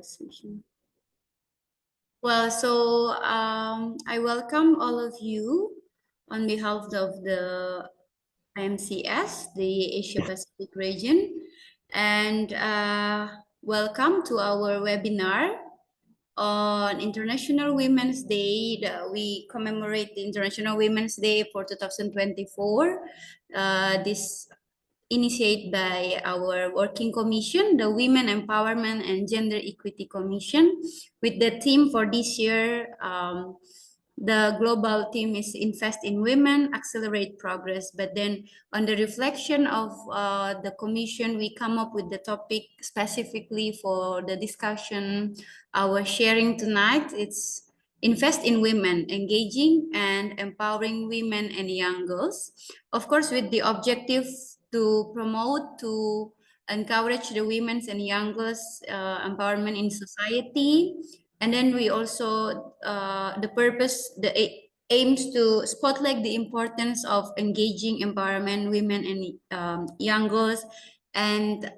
session. Well, so I welcome all of you on behalf of the IMCS, the Asia Pacific region, and welcome to our webinar on International Women's Day. We commemorate the International Women's Day for 2024. This initiated by our working commission, the Women Empowerment and Gender Equity Commission, with the theme for this year. The global theme is Invest in Women, Accelerate Progress. But then on the reflection of the commission, we come up with the topic specifically for the discussion, our sharing tonight. It's Invest in Women, Engaging and Empowering Women and Young Girls. Of course, with the objective to promote, to encourage the women's and young girls' empowerment in society. And then we also, the purpose, aims to spotlight the importance of engaging empowerment women and young girls, and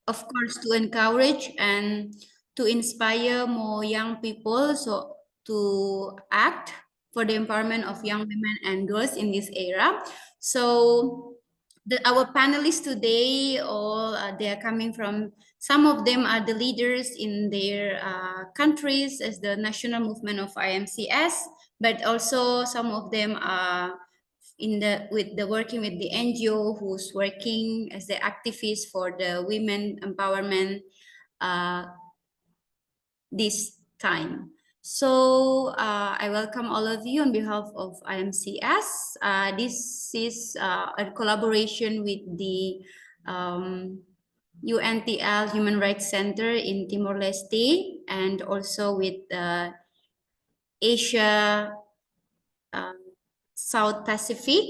of course to encourage and to inspire more young people so to act for the empowerment of young women and girls in this era. So our panelists today, all they are coming from, some of them are the leaders in their countries as the national movement of IMCS, but also some of them are working with the NGO who's working as the activists for the women empowerment this time. So I welcome all of you on behalf of IMCS. This is a collaboration with the UNTL Human Rights Center in Timor-Leste, and also with Asia South Pacific,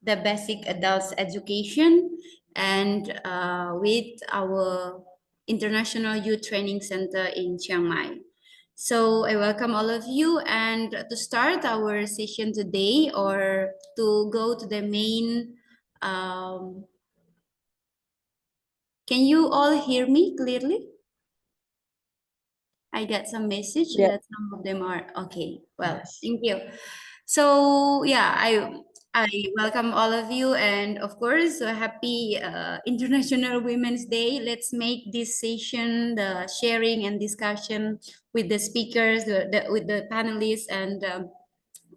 the Basic Adults Education, and with our International Youth Training Center in Chiang Mai. So I welcome all of you, and to start our session today, or to go to the main, can you all hear me clearly? I got some message that some of them are okay. Well, thank you. So yeah, I welcome all of you, and of course, a happy International Women's Day. Let's make this session, the sharing and discussion with the speakers, with the panelists, and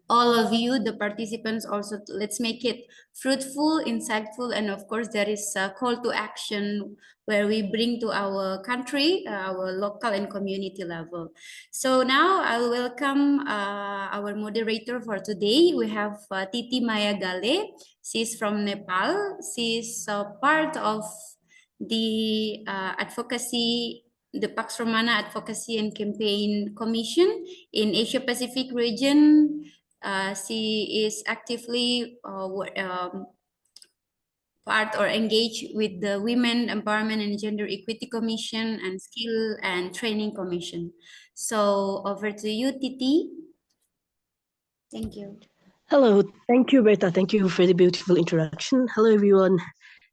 all of you, the participants also, let's make it fruitful, insightful, and of course there is a call to action where we bring to our country, our local and community level. So now I'll welcome our moderator for today. We have Titi Maya Gale. She's from Nepal. She's part of the advocacy, the Pax Romana Advocacy and Campaign Commission in Asia Pacific region. She is actively part or engaged with the Women Empowerment and Gender Equity Commission and Skill and Training Commission. So over to you, Titi. Thank you. Hello, thank you, Berta. Thank you for the beautiful introduction. Hello, everyone.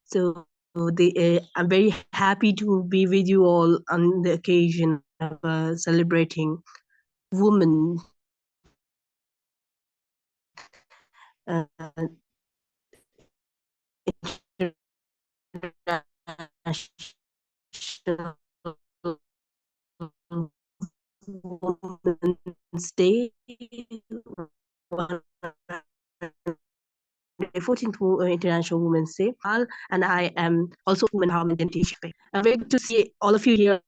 So I'm very happy to be with you all on the occasion of celebrating women. Women's Day, 14th International Women's Day, and I am also Women Empowerment and Gender. I'm very good to see all of you here.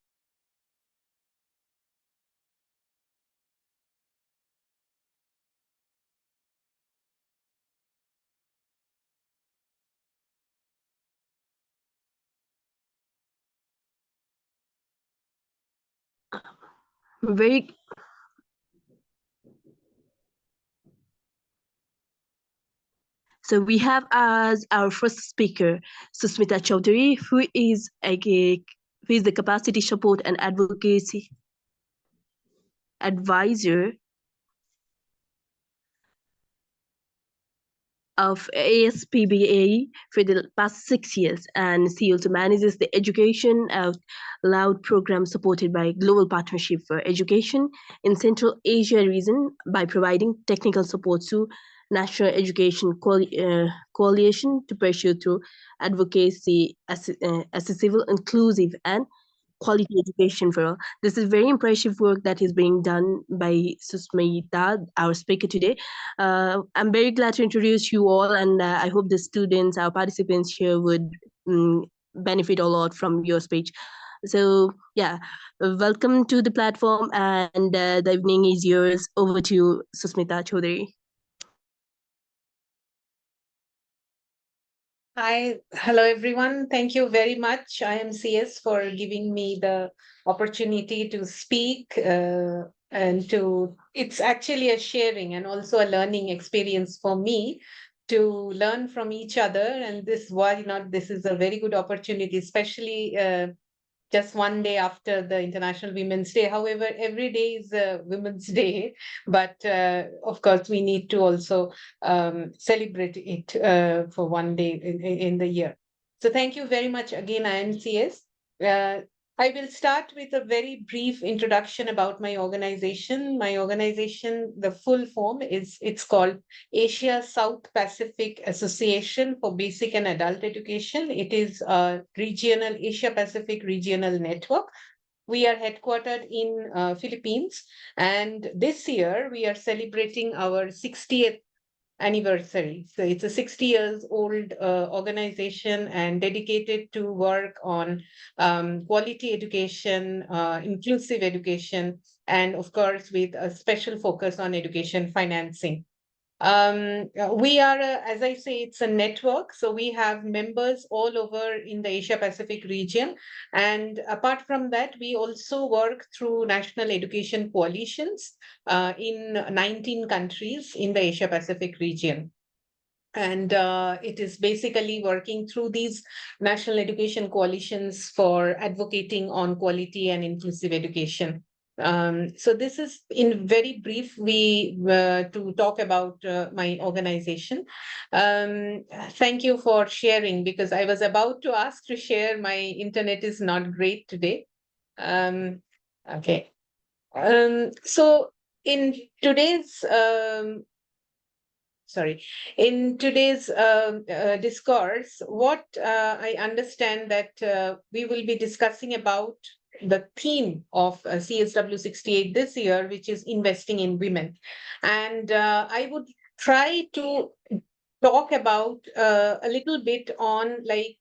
So we have as our first speaker, Susmita Choudhury, who is the capacity support and advocacy advisor of ASPBAE for the past 6 years, and she also manages the Education Out Loud program supported by Global Partnership for Education in Central Asia region by providing technical support to National Education Coalition to pursue through advocacy, accessible, inclusive, and quality education for all. This is very impressive work that is being done by Susmita, our speaker today. I'm very glad to introduce you all, and I hope the students, our participants here, would benefit a lot from your speech. So, yeah, welcome to the platform, and the evening is yours. Over to you, Susmita Choudhury. Hi, hello everyone. Thank you very much, IMCS, for giving me the opportunity to speak it's actually a sharing and also a learning experience for me to learn from each other. And this is a very good opportunity, especially just one day after the International Women's Day. However, every day is Women's Day, but of course, we need to also celebrate it for one day in the year. So, thank you very much again, IMCS. I will start with a very brief introduction about my organization. My organization, the full form it's called Asia South Pacific Association for Basic and Adult Education. It is a regional Asia Pacific regional network. We are headquartered in Philippines, and this year we are celebrating our 60th anniversary. So it's a 60 years old organization and dedicated to work on quality education, inclusive education, and of course with a special focus on education financing. We are, as I say, it's a network. So we have members all over in the Asia Pacific region. And apart from that, we also work through national education coalitions in 19 countries in the Asia Pacific region. And it is basically working through these national education coalitions for advocating on quality and inclusive education. So this is in very brief to talk about my organization. Thank you for sharing, because I was about to ask to share. My internet is not great today. Okay. So in today's in today's discourse, what I understand that we will be discussing about the theme of CSW 68 this year, which is investing in women. And I would try to talk about a little bit on like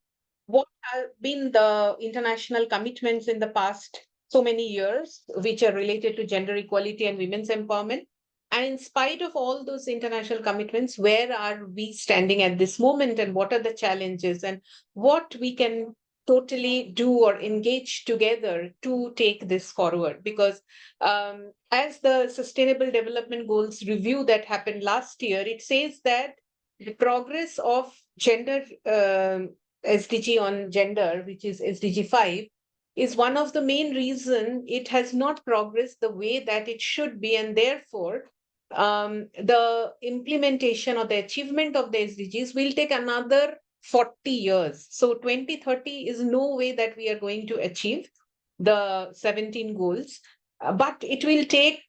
what have been the international commitments in the past so many years, which are related to gender equality and women's empowerment. And in spite of all those international commitments, where are we standing at this moment, and what are the challenges, and what we can totally do or engage together to take this forward? Because as the Sustainable Development Goals review that happened last year, it says that the progress of gender SDG on gender, which is SDG 5, is one of the main reason it has not progressed the way that it should be, and therefore the implementation or the achievement of the SDGs will take another 40 years. So 2030 is no way that we are going to achieve the 17 goals, but it will take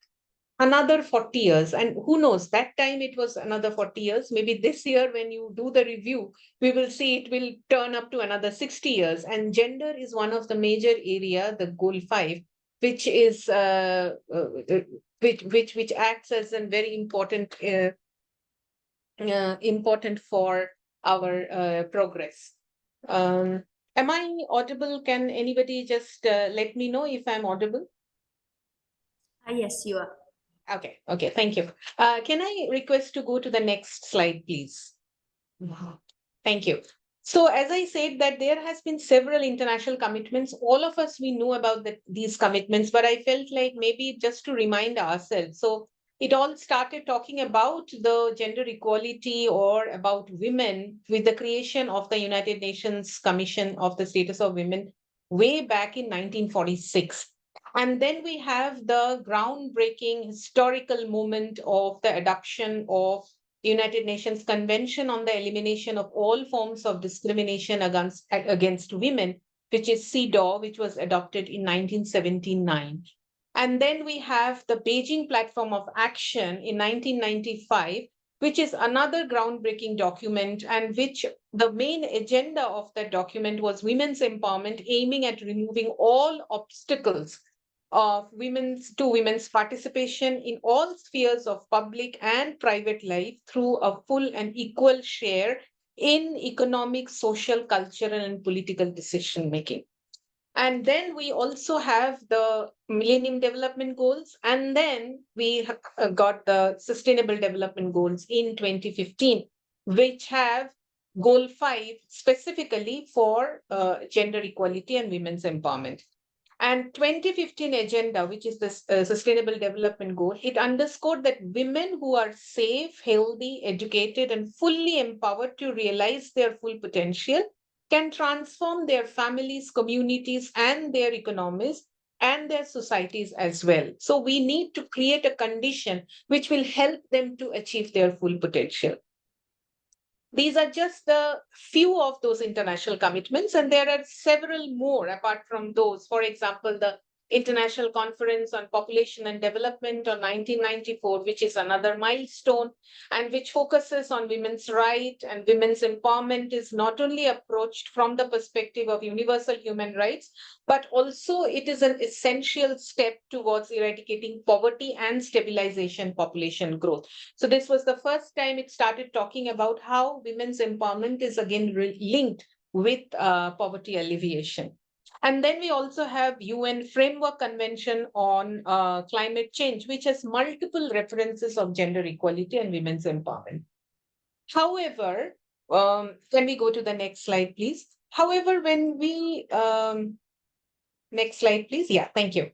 another 40 years. And who knows, that time it was another 40 years. Maybe this year, when you do the review, we will see it will turn up to another 60 years. And gender is one of the major area, the goal 5, which is which acts as a very important important for our progress. Am I audible? Can anybody just let me know if I'm audible? Yes, you are. Okay, thank you. Can I request to go to the next slide, please? Thank you. So as I said, that there has been several international commitments. All of us, we know about these commitments, but I felt like maybe just to remind ourselves. So it all started talking about the gender equality or about women with the creation of the United Nations Commission of the Status of Women way back in 1946. And then we have the groundbreaking historical moment of the adoption of United Nations Convention on the Elimination of All Forms of Discrimination against Women, which is CEDAW, which was adopted in 1979. And then we have the Beijing Platform of Action in 1995, which is another groundbreaking document, and which the main agenda of that document was women's empowerment, aiming at removing all obstacles of women's participation in all spheres of public and private life through a full and equal share in economic, social, cultural, and political decision making. And then we also have the Millennium Development Goals, and then we got the Sustainable Development Goals in 2015, which have Goal 5 specifically for gender equality and women's empowerment. And 2015 agenda, which is the Sustainable Development Goal, it underscored that women who are safe, healthy, educated, and fully empowered to realize their full potential can transform their families, communities, and their economies and their societies as well. So we need to create a condition which will help them to achieve their full potential. These are just the few of those international commitments, and there are several more apart from those. For example, the International Conference on Population and Development of 1994, which is another milestone and which focuses on women's rights and women's empowerment, is not only approached from the perspective of universal human rights, but also it is an essential step towards eradicating poverty and stabilization population growth. So this was the first time it started talking about how women's empowerment is again linked with poverty alleviation. And then we also have UN Framework Convention on Climate Change, which has multiple references of gender equality and women's empowerment. However, can we go to the next slide, please? However, when we, next slide, please. Yeah, thank you.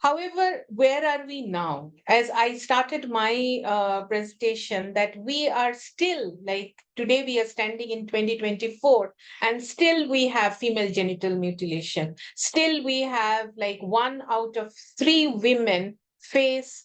However, where are we now? As I started my presentation, that we are still, like today we are standing in 2024, and still we have female genital mutilation. Still we have like 1 out of 3 women face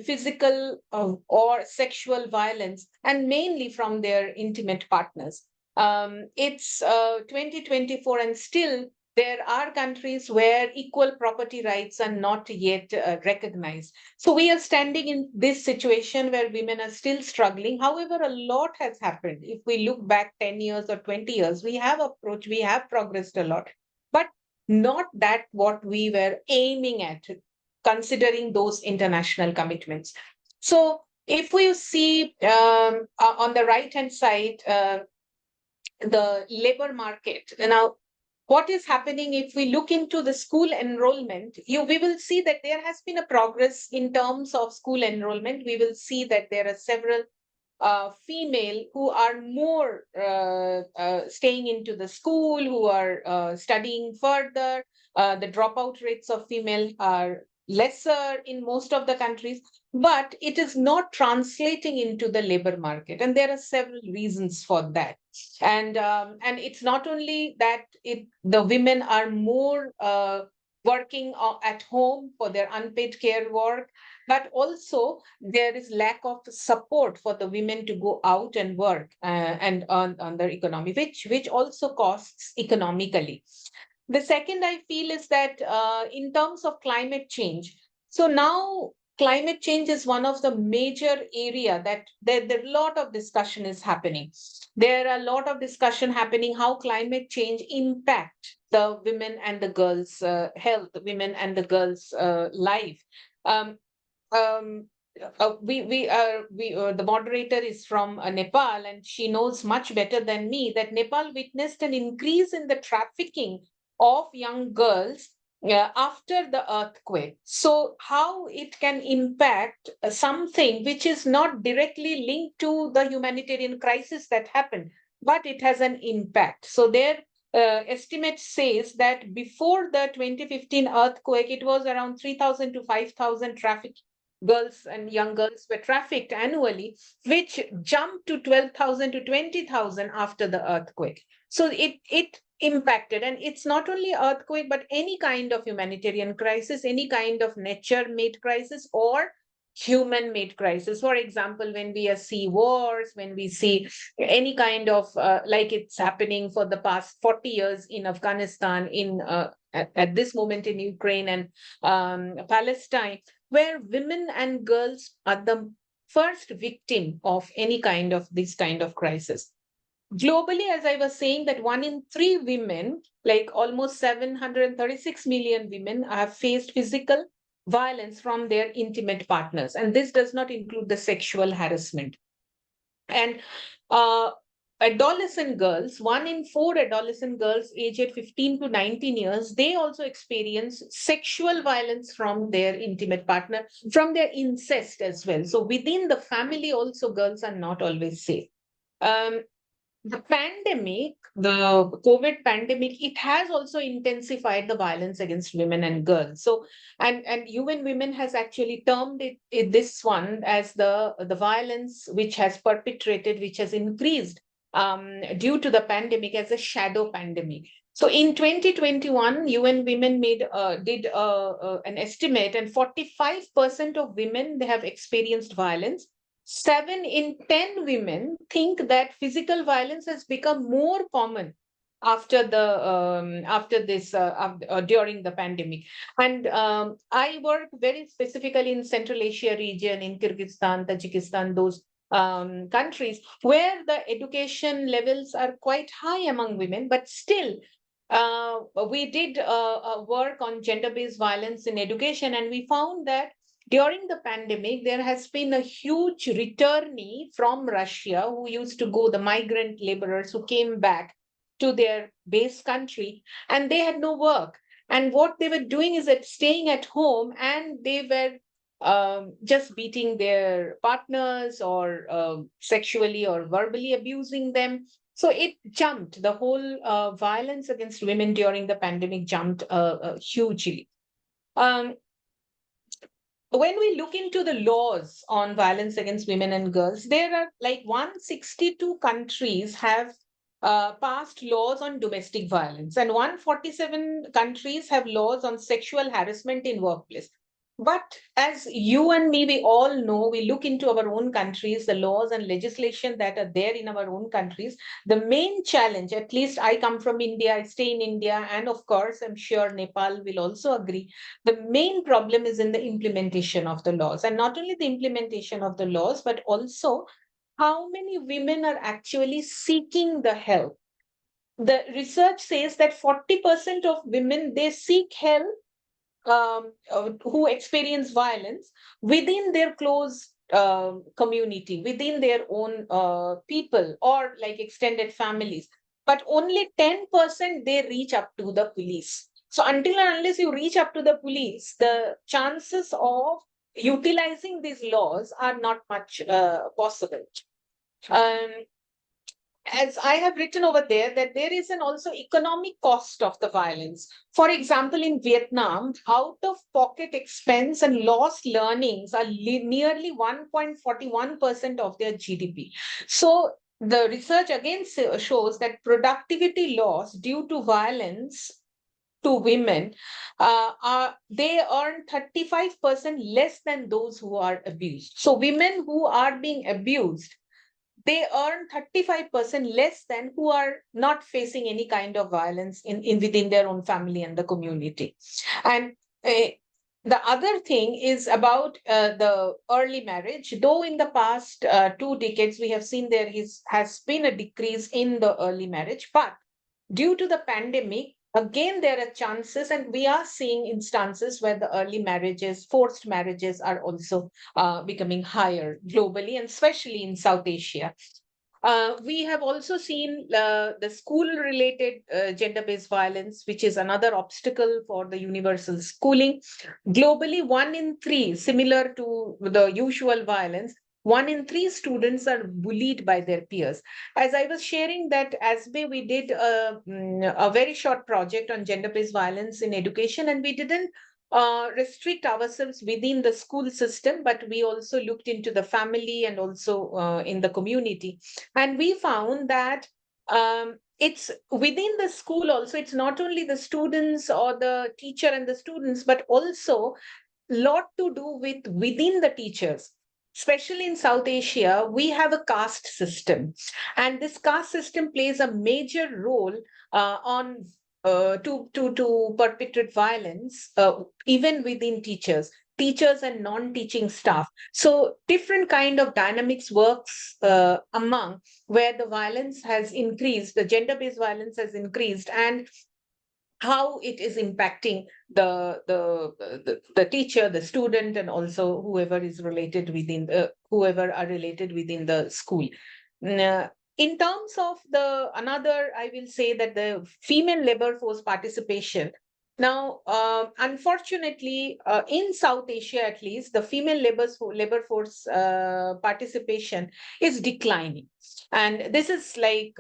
physical or sexual violence, and mainly from their intimate partners. It's 2024, and still there are countries where equal property rights are not yet recognized. So we are standing in this situation where women are still struggling. However, a lot has happened. If we look back 10 years or 20 years, we have progressed a lot, but not that what we were aiming at, considering those international commitments. So if we see on the right-hand side, the labor market. Now, what is happening if we look into the school enrollment, we will see that there has been a progress in terms of school enrollment. We will see that there are several female who are more staying into the school, who are studying further. The dropout rates of female are lesser in most of the countries, but it is not translating into the labor market, and there are several reasons for that. And it's not only that the women are more working at home for their unpaid care work, but also there is lack of support for the women to go out and work and earn on their economy, which also costs economically. The second I feel is that in terms of climate change, so now climate change is one of the major area that there a lot of discussion is happening. There are a lot of discussion happening how climate change impact the women and the girls' health, women and the girls' life. The moderator is from Nepal, and she knows much better than me that Nepal witnessed an increase in the trafficking of young girls after the earthquake. So how it can impact something which is not directly linked to the humanitarian crisis that happened, but it has an impact. So their estimate says that before the 2015 earthquake, it was around 3,000 to 5,000 trafficked girls and young girls were trafficked annually, which jumped to 12,000 to 20,000 after the earthquake. So it impacted, and it's not only earthquake, but any kind of humanitarian crisis, any kind of nature-made crisis, or human-made crisis. For example, when we see wars, when we see any kind of like it's happening for the past 40 years in Afghanistan, in at this moment in Ukraine and Palestine, where women and girls are the first victim of any kind of this kind of crisis. Globally, as I was saying, that 1 in 3 women, like almost 736 million women, have faced physical violence from their intimate partners. And this does not include the sexual harassment. And adolescent girls, 1 in 4 adolescent girls aged 15 to 19 years, they also experience sexual violence from their intimate partner, from their incest as well. So within the family also, girls are not always safe. The pandemic, the COVID pandemic, it has also intensified the violence against women and girls. So, and UN Women has actually termed this one as the violence which has perpetrated, which has increased due to the pandemic, as a shadow pandemic. So in 2021, UN Women did an estimate, and 45% of women, they have experienced violence. 7 in 10 women think that physical violence has become more common after during the pandemic. And I work very specifically in Central Asia region, in Kyrgyzstan, Tajikistan, those countries where the education levels are quite high among women, but still we did work on gender-based violence in education, and we found that during the pandemic, there has been a huge returnee from Russia who used to go, the migrant laborers who came back to their base country, and they had no work. And what they were doing is that staying at home, and they were just beating their partners, or sexually or verbally abusing them. So it jumped. The whole violence against women during the pandemic jumped hugely. When we look into the laws on violence against women and girls, there are like 162 countries have passed laws on domestic violence, and 147 countries have laws on sexual harassment in workplace. But as you and me, we all know, we look into our own countries, the laws and legislation that are there in our own countries. The main challenge, at least I come from India, I stay in India, and of course, I'm sure Nepal will also agree, the main problem is in the implementation of the laws. And not only the implementation of the laws, but also how many women are actually seeking the help. The research says that 40% of women, they seek help who experience violence within their close community, within their own people, or like extended families. But only 10% they reach up to the police. So until and unless you reach up to the police, the chances of utilizing these laws are not much possible. Um, as I have written over there, that there is an also economic cost of the violence. For example, in Vietnam, out-of-pocket expense and lost learnings are nearly 1.41% of their GDP. So the research again shows that productivity loss due to violence to women, they earn 35% less than those who are abused. So women who are being abused, they earn 35% less than who are not facing any kind of violence in within their own family and the community. And the other thing is about the early marriage. Though in the past 2 decades, we have seen has been a decrease in the early marriage, but due to the pandemic, again, there are chances, and we are seeing instances where the early marriages, forced marriages are also becoming higher globally, and especially in South Asia. We have also seen the school-related gender-based violence, which is another obstacle for the universal schooling. Globally, 1 in 3, similar to the usual violence, 1 in 3 students are bullied by their peers. As I was sharing that ASPBAE, we did a very short project on gender-based violence in education, and we didn't restrict ourselves within the school system, but we also looked into the family and also in the community. And we found that it's within the school also, it's not only the students or the teacher and the students, but also lot to do with within the teachers. Especially in South Asia, we have a caste system, and this caste system plays a major role on to perpetrate violence, even within teachers and non-teaching staff. So different kind of dynamics works among where the violence has increased, the gender-based violence has increased, and how it is impacting the teacher, the student, and also whoever is related within whoever are related within the school. In terms of the another, I will say that the female labor force participation. Now, unfortunately, in South Asia at least, the female labor force participation is declining, and this is like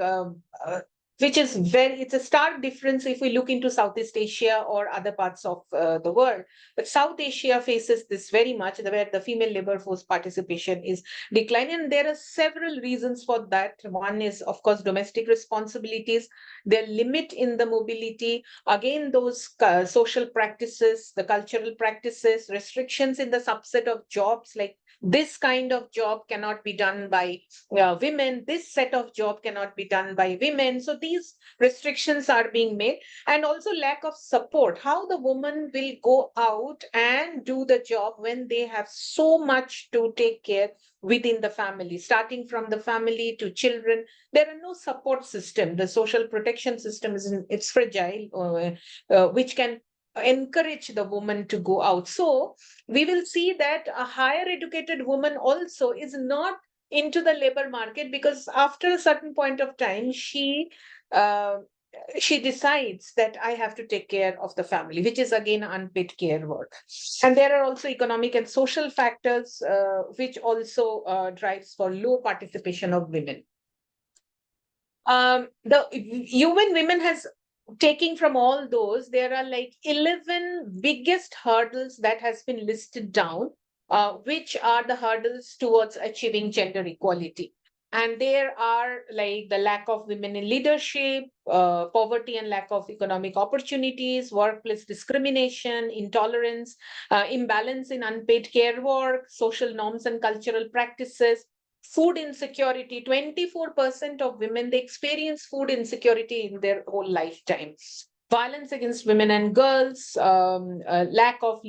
which is it's a stark difference if we look into Southeast Asia or other parts of the world. But South Asia faces this very much, where the female labor force participation is declining. And there are several reasons for that. One is, of course, domestic responsibilities, their limit in the mobility, again, those social practices, the cultural practices, restrictions in the subset of jobs, like this kind of job cannot be done by women, this set of job cannot be done by women. So these restrictions are being made, and also lack of support. How the woman will go out and do the job when they have so much to take care within the family, starting from the family to children. There are no support system. The social protection system it's fragile, which can encourage the woman to go out. So we will see that a higher educated woman also is not into the labor market, because after a certain point of time uh, she decides that I have to take care of the family, which is again unpaid care work. And there are also economic and social factors which also drives for low participation of women. The human women has taking from all those, there are like 11 biggest hurdles that has been listed down, which are the hurdles towards achieving gender equality. And there are like the lack of women in leadership, poverty and lack of economic opportunities, workplace discrimination, intolerance, imbalance in unpaid care work, social norms and cultural practices, food insecurity. 24% of women, they experience food insecurity in their whole lifetime. Violence against women and girls, lack of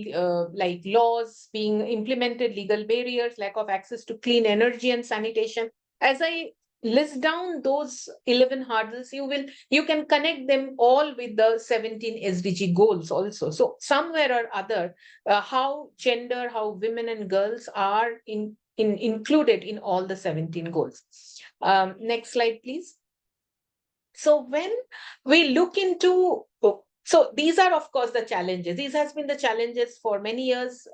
like laws being implemented, legal barriers, lack of access to clean energy and sanitation. As I list down those 11 hurdles, you can connect them all with the 17 SDG goals also. So somewhere or other, how gender, how women and girls are included in all the 17 goals. Next slide, please. So when we look into, so these are, of course, the challenges. These has been the challenges for many years.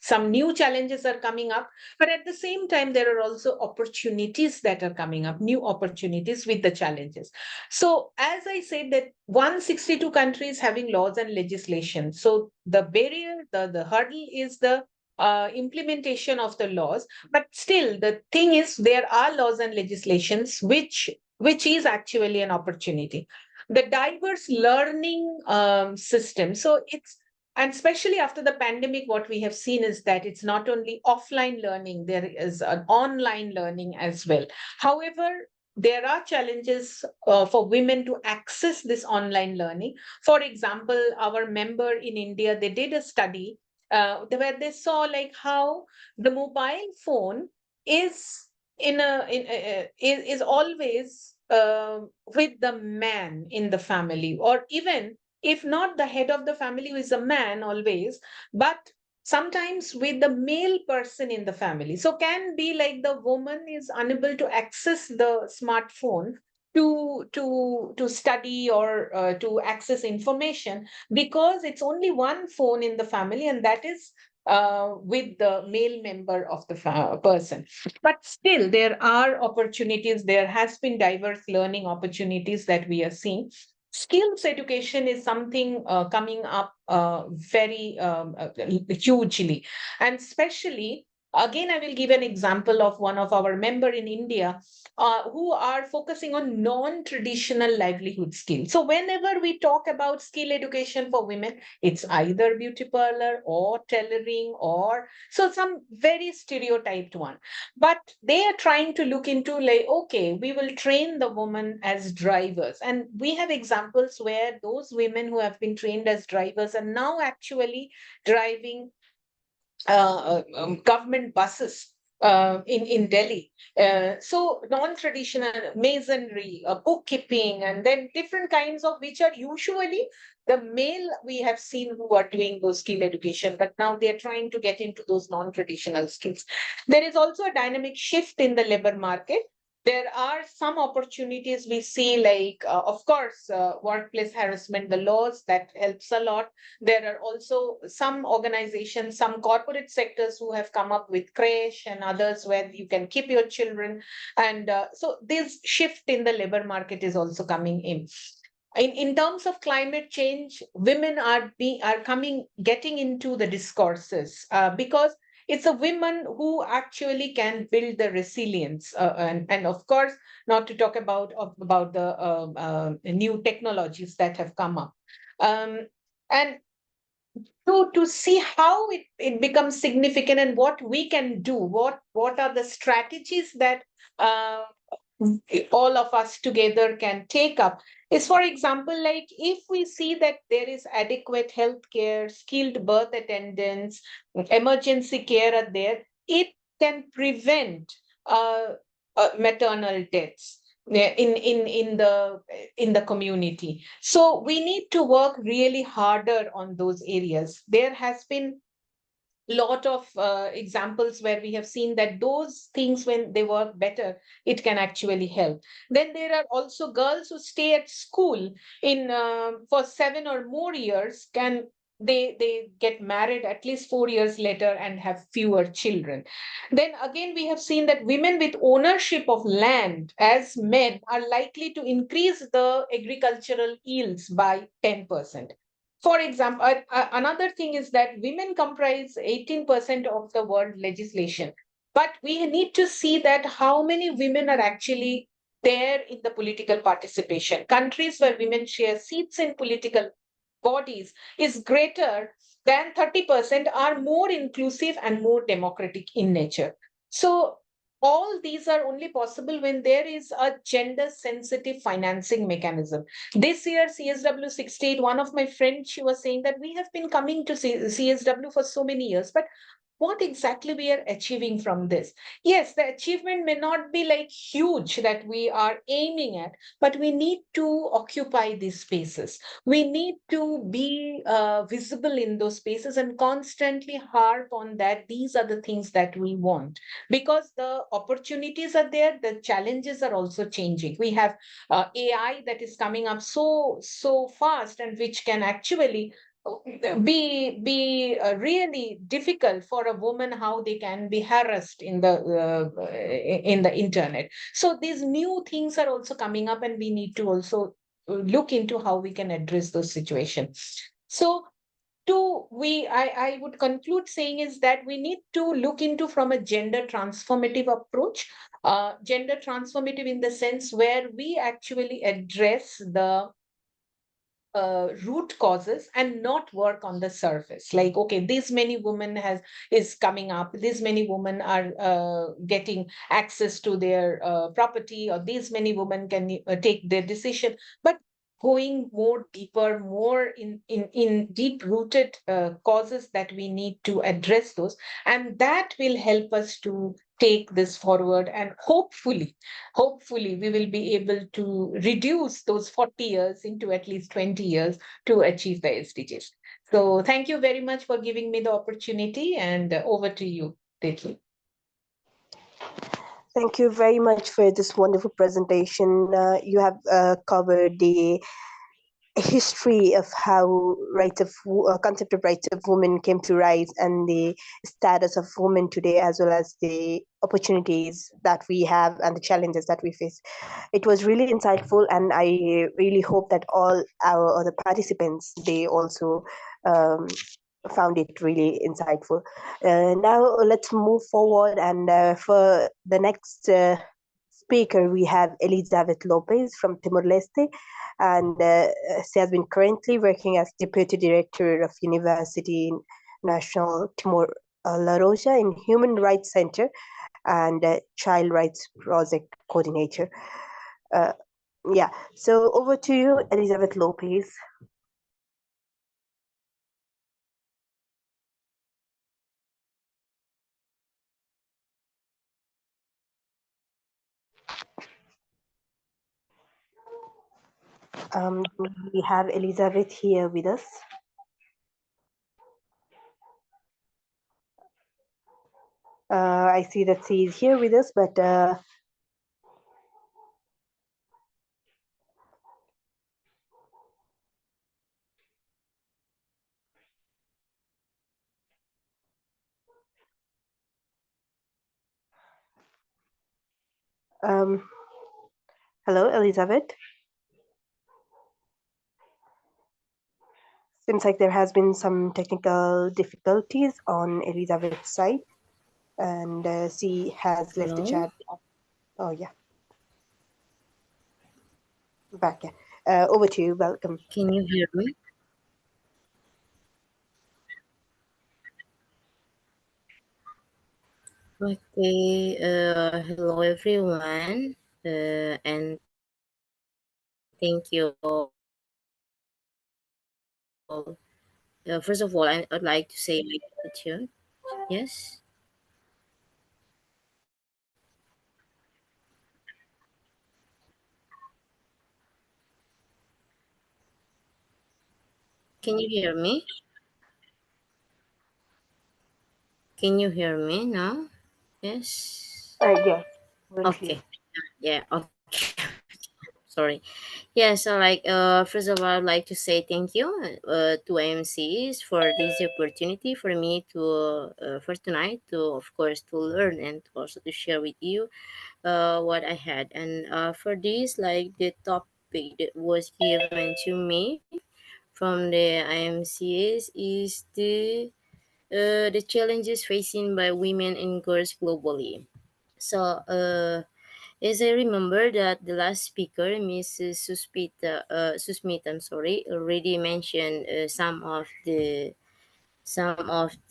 Some new challenges are coming up, but at the same time, there are also opportunities that are coming up, new opportunities with the challenges. So as I said, that 162 countries having laws and legislation. So the barrier, the hurdle is the implementation of the laws. But still, the thing is, there are laws and legislations which is actually an opportunity. The diverse learning system. So it's, and especially after the pandemic, what we have seen is that it's not only offline learning, there is an online learning as well. However, there are challenges for women to access this online learning. For example, our member in India, they did a study where they saw like how the mobile phone is is always with the man in the family, or even if not the head of the family who is a man always, but sometimes with the male person in the family. So can be like the woman is unable to access the smartphone to study or to access information, because it's only one phone in the family, and that is with the male member of the person. But still, there are opportunities. There has been diverse learning opportunities that we are seeing. Skills education is something coming up very hugely, and especially Again, I will give an example of one of our member in India who are focusing on non-traditional livelihood skills. So whenever we talk about skill education for women, it's either beauty parlor or tailoring or so some very stereotyped one. But they are trying to look into like, okay, we will train the women as drivers. And we have examples where those women who have been trained as drivers are now actually driving government buses in Delhi. So non-traditional masonry, bookkeeping, and then different kinds of which are usually the male we have seen who are doing those skill education, but now they are trying to get into those non-traditional skills. There is also a dynamic shift in the labor market. There are some opportunities we see, like, of course, workplace harassment, the laws that helps a lot. There are also some organizations, some corporate sectors who have come up with creche and others where you can keep your children. And so this shift in the labor market is also coming in. In terms of climate change, women are getting into the discourses because it's a women who actually can build the resilience, and of course, not to talk about the new technologies that have come up. And to see how it becomes significant and what we can do, what are the strategies that uh, all of us together can take up is, for example, like if we see that there is adequate health care, skilled birth attendance, emergency care are there, it can prevent maternal deaths in the community. So we need to work really harder on those areas. There has been lot of examples where we have seen that those things, when they work better, it can actually help. Then there are also girls who stay at school in for 7 or more years, can they get married at least 4 years later and have fewer children. Then again, we have seen that women with ownership of land as men are likely to increase the agricultural yields by 10%. For example, another thing is that women comprise 18% of the world legislation. But we need to see that how many women are actually there in the political participation. Countries where women share seats in political bodies is greater than 30% are more inclusive and more democratic in nature. So all these are only possible when there is a gender sensitive financing mechanism. This year, CSW 68, one of my friends, she was saying that we have been coming to CSW for so many years, but what exactly we are achieving from this? Yes, the achievement may not be like huge that we are aiming at, but we need to occupy these spaces. We need to be visible in those spaces and constantly harp on that. These are the things that we want, because the opportunities are there, the challenges are also changing. We have AI that is coming up so fast, and which can actually be really difficult for a woman, how they can be harassed in the internet. So these new things are also coming up, and we need to also look into how we can address those situations. So I would conclude saying is that we need to look into from a gender transformative approach, gender transformative in the sense where we actually address the root causes and not work on the surface. Like, okay, this many women is coming up, this many women are getting access to their property, or these many women can take their decision, but going more deeper, more in deep rooted causes that we need to address those, and that will help us to take this forward. And hopefully we will be able to reduce those 40 years into at least 20 years to achieve the SDGs. So thank you very much for giving me the opportunity, and over to you, Dekhi. Thank you very much for this wonderful presentation. You have covered the history of how concept of rights of women came to rise, and the status of women today, as well as the opportunities that we have and the challenges that we face. It was really insightful, and I really hope that all our other participants, they also found it really insightful. Now let's move forward, and for the next speaker, we have Elisabeth Lopes from Timor-Leste, and she has been currently working as Deputy Director of University in National Timor La Roja in Human Rights Center and Child Rights Project Coordinator. Uh, yeah, so over to you, Elisabeth Lopes. We have Elisabeth here with us. I see that she is here with us, but um, hello, Elisabeth. Seems like there has been some technical difficulties on Elisabeth's side, and she has left the Hello? chat. Oh yeah, back. Over to you. Welcome. Can you hear me? Okay, hello everyone, and thank you all. First of all, I'd like to say my gratitude. Yes, can you hear me? Can you hear me now? Yes. Yes, very clear. Okay. Yeah. Okay. Sorry. Yeah. So, first of all, I'd like to say thank you to IMCs for this opportunity for me to, for tonight, to, of course, to learn and also to share with you what I had. And for this, like the topic that was given to me from the IMCS is the challenges facing by women and girls globally. So, as I remember that the last speaker, Mrs. Susmita, I'm sorry, already mentioned some of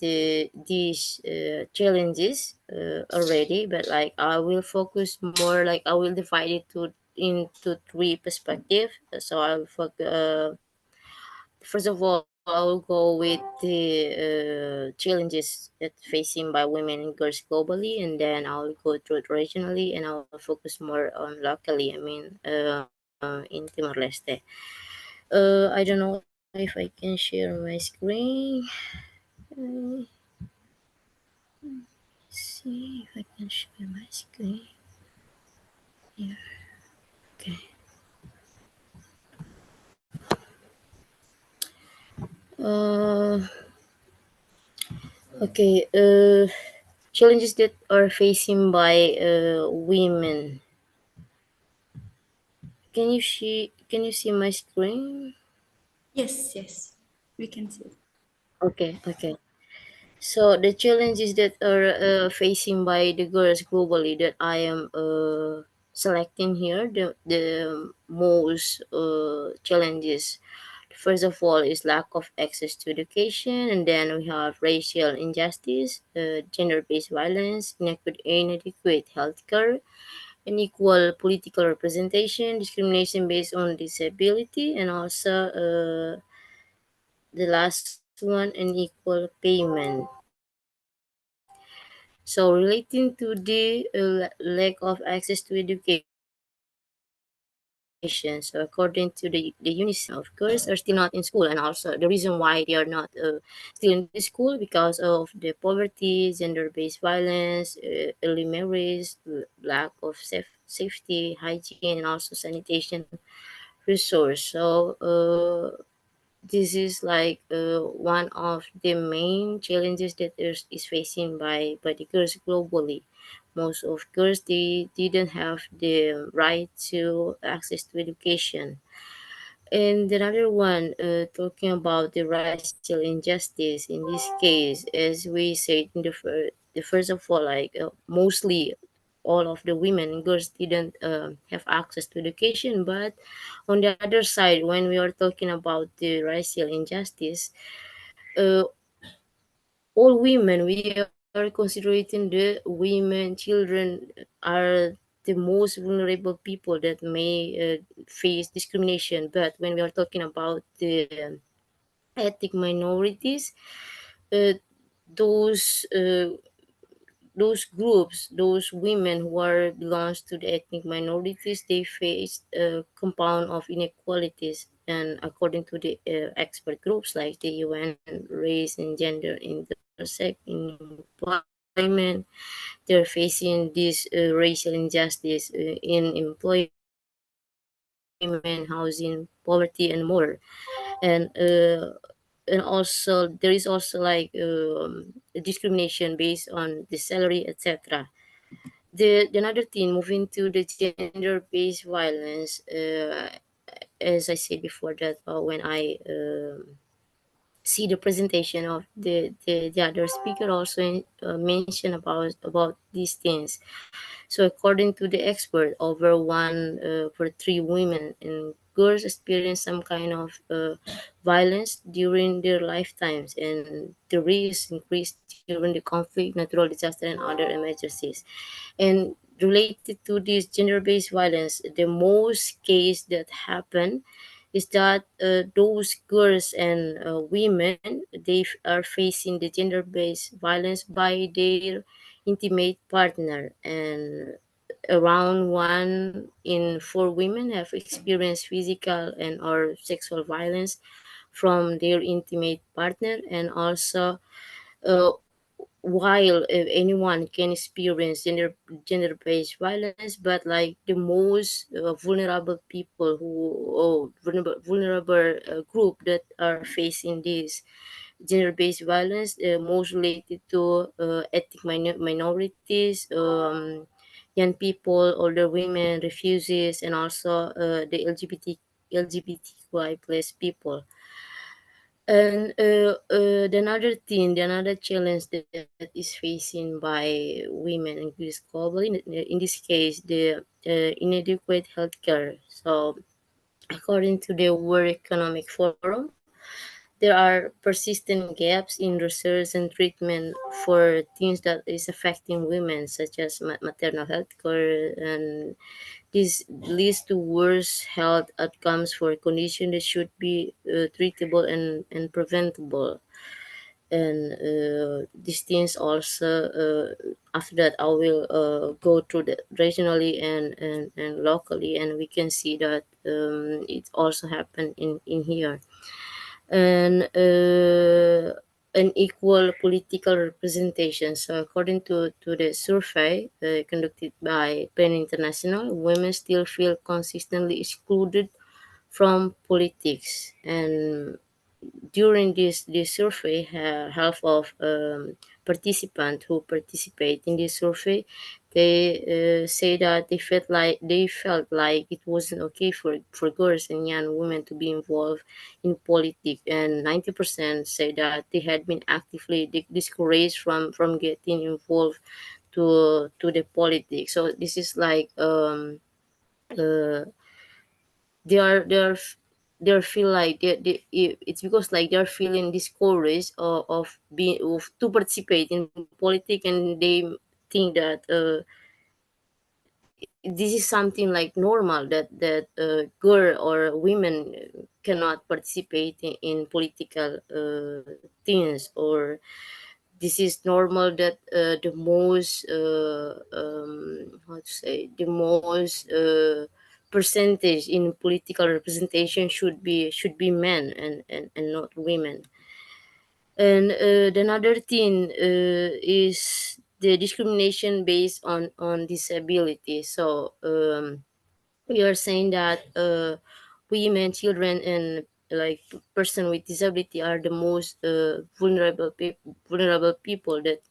these challenges already, but like I will focus more, like I will divide it to into three perspective. So I'll focus, first of all, I'll go with the challenges that facing by women and girls globally, and then I'll go through it regionally, and I'll focus more on locally, I mean, in Timor-Leste. I don't know if I can share my screen. Uh, see if I can share my screen here. Okay. Uh, okay. Challenges that are facing by women. Can you see my screen? Yes, yes, we can see. Okay. Okay. So the challenges that are facing by the girls globally that I am selecting here, the most challenges. First of all, is lack of access to education, and then we have racial injustice, gender-based violence, inadequate healthcare, unequal political representation, discrimination based on disability, and also the last one, unequal payment. So relating to the lack of access to education, so according to the UNICEF, of girls are still not in school, and also the reason why they are not still in the school because of the poverty, gender-based violence, early marriage, lack of safety, hygiene, and also sanitation resource. So this is like one of the main challenges that is facing by the girls globally. Most of girls, they didn't have the right to access to education. And another one, talking about the racial injustice. In this case, as we said in the first of all, like mostly all of the women and girls didn't have access to education. But on the other side, when we are talking about the racial injustice, uh, all women, we are considering the women, children are the most vulnerable people that may face discrimination. But when we are talking about the ethnic minorities, uh, those uh, those groups, those women who are belongs to the ethnic minorities, they face a compound of inequalities. And according to the expert groups like the UN, race and gender intersect in employment. They're facing this racial injustice in employment, housing, poverty, and more. And uh, and also there is also like discrimination based on the salary, etc. The another thing, moving to the gender-based violence, as I said before, that when I see the presentation of the other speaker also mentioned about these things. So according to the expert, over one for three women and girls experience some kind of violence during their lifetimes, and the risk increased during the conflict, natural disaster, and other emergencies. And related to this gender-based violence, the most case that happen is that those girls and women, they are facing the gender-based violence by their intimate partner. And around 1 in 4 women have experienced physical and or sexual violence from their intimate partner. And also, uh, while anyone can experience gender-based violence, but like the most vulnerable people who vulnerable group that are facing this gender-based violence, most related to ethnic minorities, young people, older women, refugees, and also the LGBTQI plus people. And the another challenge that is facing by women and girls globally, in this case, the inadequate healthcare. So, according to the World Economic Forum, there are persistent gaps in research and treatment for things that is affecting women, such as maternal health care, and this leads to worse health outcomes for conditions that should be treatable and preventable. And these things also, after that I will go through the regionally and locally, and we can see that it also happened in here. And an equal political representation. So according to the survey conducted by Pen International, women still feel consistently excluded from politics. And during this survey, half of participants who participate in this survey, they say that they felt like it wasn't okay for girls and young women to be involved in politics. And 90% say that they had been actively discouraged from getting involved to the politics. So this is like uh, they are feel like it's because like they're feeling discouraged of being to participate in politics, and they think that this is something like normal, that girl or women cannot participate in political things, or this is normal that the most how to say, the most percentage in political representation should be men, and not women. And another thing is the discrimination based on disability. So we are saying that women, children, and like person with disability are the most vulnerable people that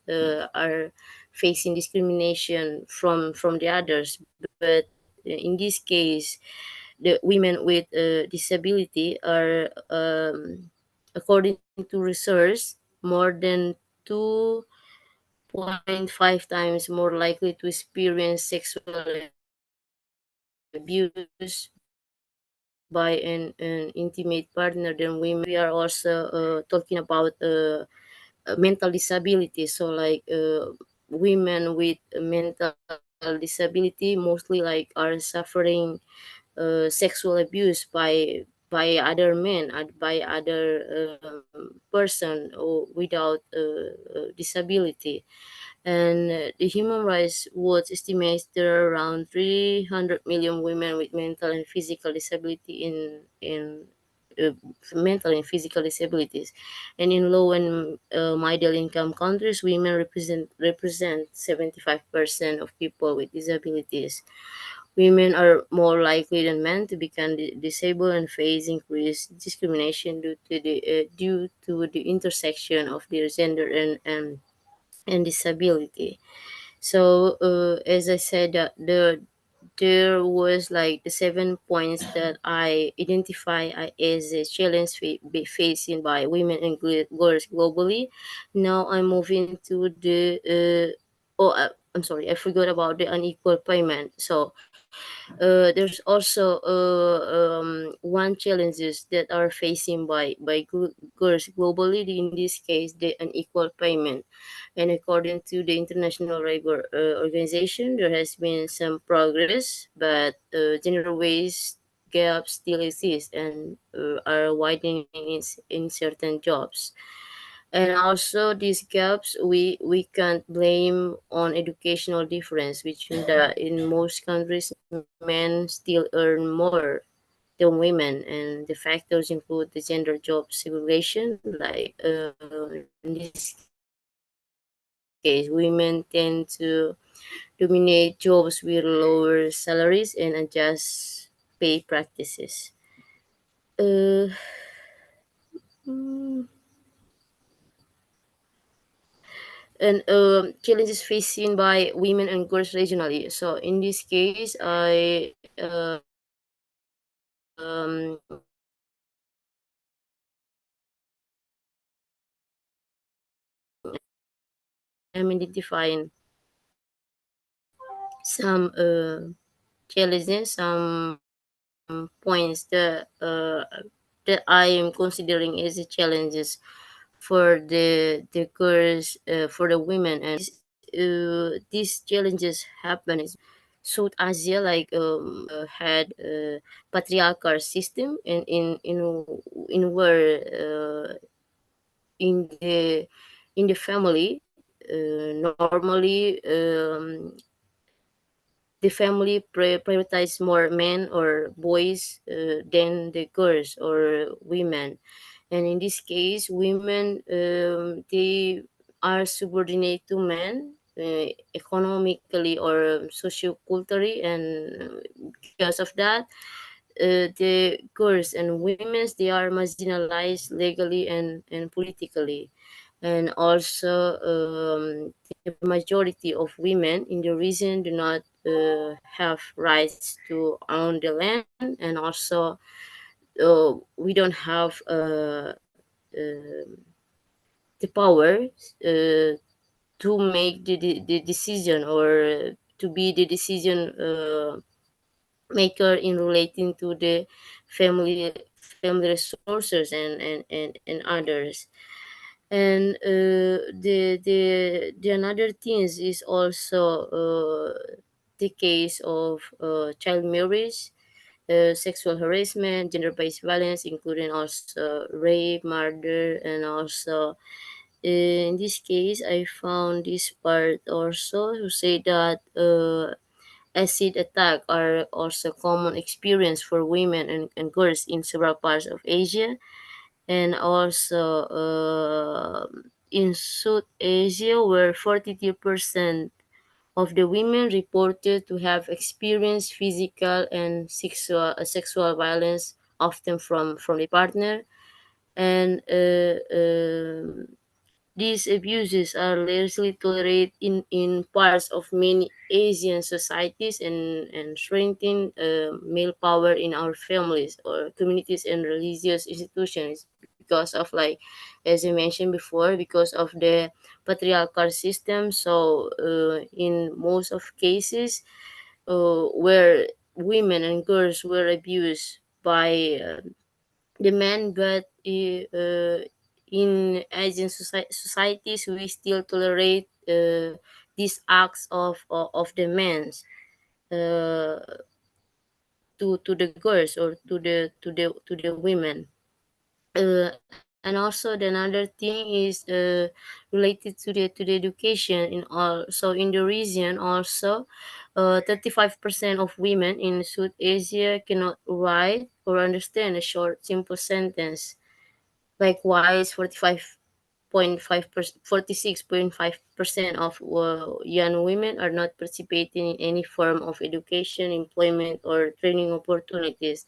are facing discrimination from the others. But in this case, the women with disability are, according to research, more than 2.5 times more likely to experience sexual abuse by an intimate partner than women. We are also talking about mental disability. So like women with mental disability mostly like are suffering sexual abuse by other men, by other person or without disability. And the Human Rights Watch estimates there are around 300 million women with mental and physical disability in uh, mental and physical disabilities. And in low and middle income countries, women represent 75% of people with disabilities. Women are more likely than men to become disabled and face increased discrimination due to the intersection of their gender and disability. So as I said, there was like the 7 points that I identify as a challenge facing by women and girls globally. Now I'm moving to the I'm sorry, I forgot about the unequal payment. So there's also one challenges that are facing by girls globally. In this case, the unequal payment. And according to the International Labor Organization, there has been some progress, but gender wage gaps still exist and are widening in certain jobs. And also these gaps we can't blame on educational difference, which in in most countries men still earn more than women, and the factors include the gender job segregation. Like in this case, women tend to dominate jobs with lower salaries and adjust pay practices. uh, mm, and challenges facing by women and girls regionally. So in this case, I am identifying some challenges, some points that I am considering as the challenges for the girls, for the women. And these challenges happen is South Asia, like had a patriarchal system, and in where in the family, normally the family prioritize more men or boys than the girls or women. And in this case, women, they are subordinate to men economically or socioculturally, and because of that, the girls and women, they are marginalized legally and politically. And also the majority of women in the region do not have rights to own the land. And also we don't have the power to make the decision, or to be the decision maker in relating to the family resources and others. And the another things is also the case of child marriage, sexual harassment, gender-based violence, including also rape, murder. And also in this case, I found this part also who say that acid attack are also common experience for women and girls in several parts of Asia. And also in South Asia, where 42% of the women reported to have experienced physical and sexual violence, often from the partner. And These abuses are largely tolerated in parts of many Asian societies and strengthen male power in our families or communities and religious institutions because of, like, as I mentioned before, because of the patriarchal system. So in most of cases where women and girls were abused by the men, but in Asian societies, we still tolerate these acts of the men uh, to the girls or to the women. And also the another thing is related to the education in all. So in the region also, 35% of women in South Asia cannot write or understand a short simple sentence. Likewise, 46.5% of young women are not participating in any form of education, employment, or training opportunities.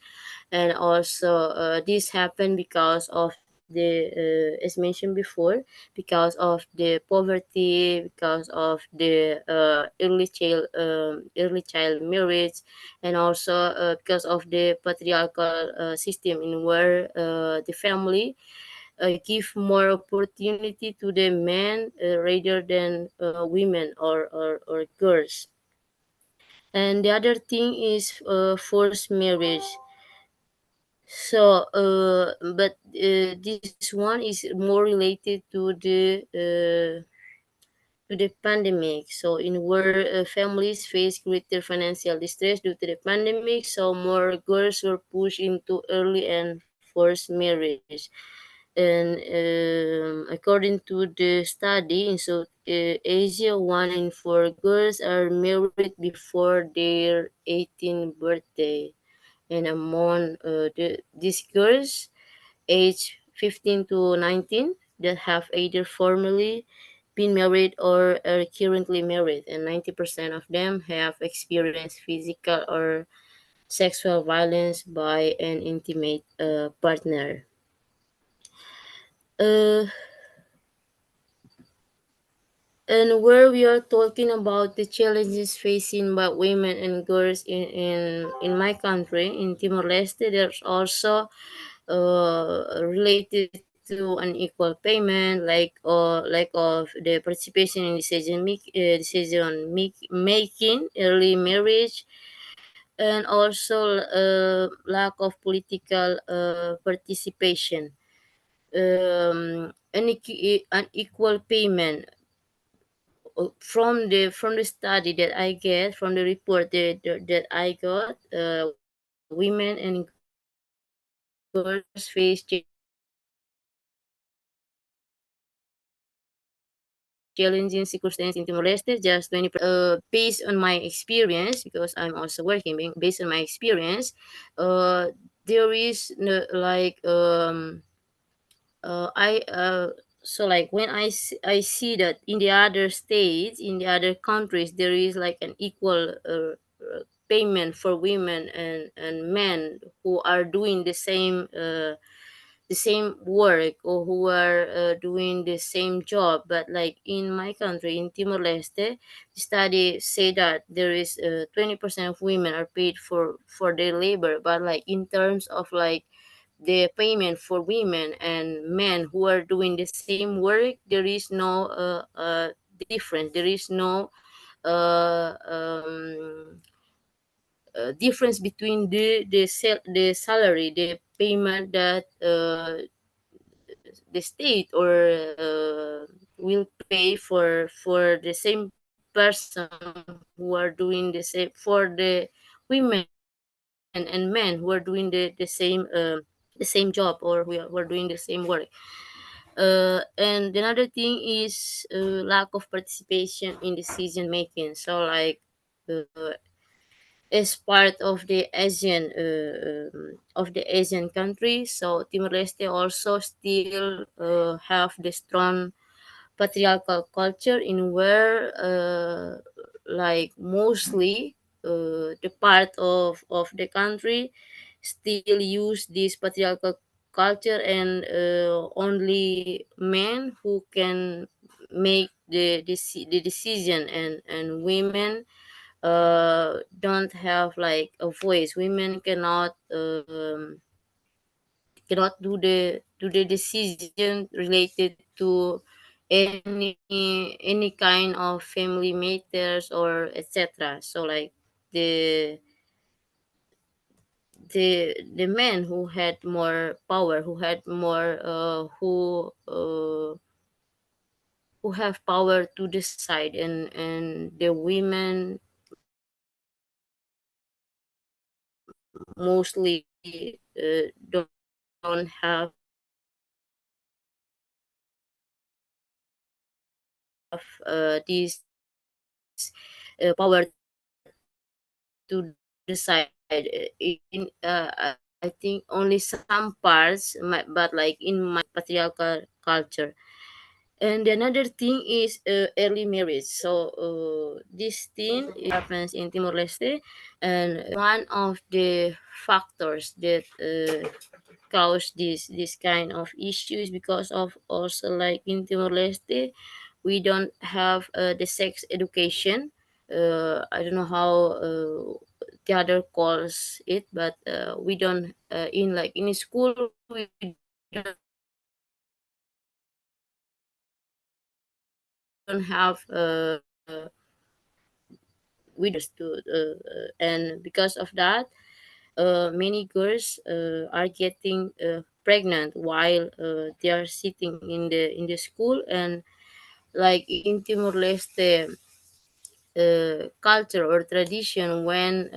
And also, this happened because of as mentioned before, because of the poverty, because of the early child marriage, and also because of the patriarchal system in where the family give more opportunity to the men rather than women or girls. And the other thing is forced marriage. So, this one is more related to the pandemic. So, in where families face greater financial distress due to the pandemic, so more girls were pushed into early and forced marriage. And according to the study in South Asia, 1 in 4 girls are married before their 18th birthday. And among these girls, aged 15 to 19, that have either formerly been married or are currently married, and 90% of them have experienced physical or sexual violence by an intimate partner. Uh, and where we are talking about the challenges facing by women and girls in my country, in Timor Leste, there's also related to unequal payment, like of the participation in decision making, early marriage, and also lack of political participation. Unequal payment, from the study that I get, from the report that I got, women and girls face challenges in Timor Leste just 20% based on my experience, because I'm also working. Based on my experience, there is no, like I so like when I see that in the other states, in the other countries, there is like an equal payment for women and men who are doing the same work, or who are doing the same job. But like in my country, in Timor Leste, the study say that there is 20% of women are paid for their labor, but like in terms of like the payment for women and men who are doing the same work, there is no difference. There is no uh, um, difference between the salary, the payment that the state or will pay for the same person who are doing the same, for the women and men who are doing the same job, or who are doing the same work. And another thing is lack of participation in decision making. So like uh, as part of the Asian countries, so Timor Leste also still have the strong patriarchal culture in where like mostly the part of the country still use this patriarchal culture, and only men who can make the decision, and women don't have like a voice. Women cannot do the decision related to any kind of family matters or etc. So like the the men who had more power, who had more who have power to decide, and the women mostly don't have this power to decide in I think only some parts, but like in my patriarchal culture. And the another thing is early marriage. So this thing happens in Timor Leste, and one of the factors that cause this kind of issues because of also like in Timor Leste, we don't have the sex education. I don't know how the other calls it, but we don't in like in school we don't have we just to and because of that many girls are getting pregnant while they are sitting in the school. And like in Timor Leste culture or tradition, when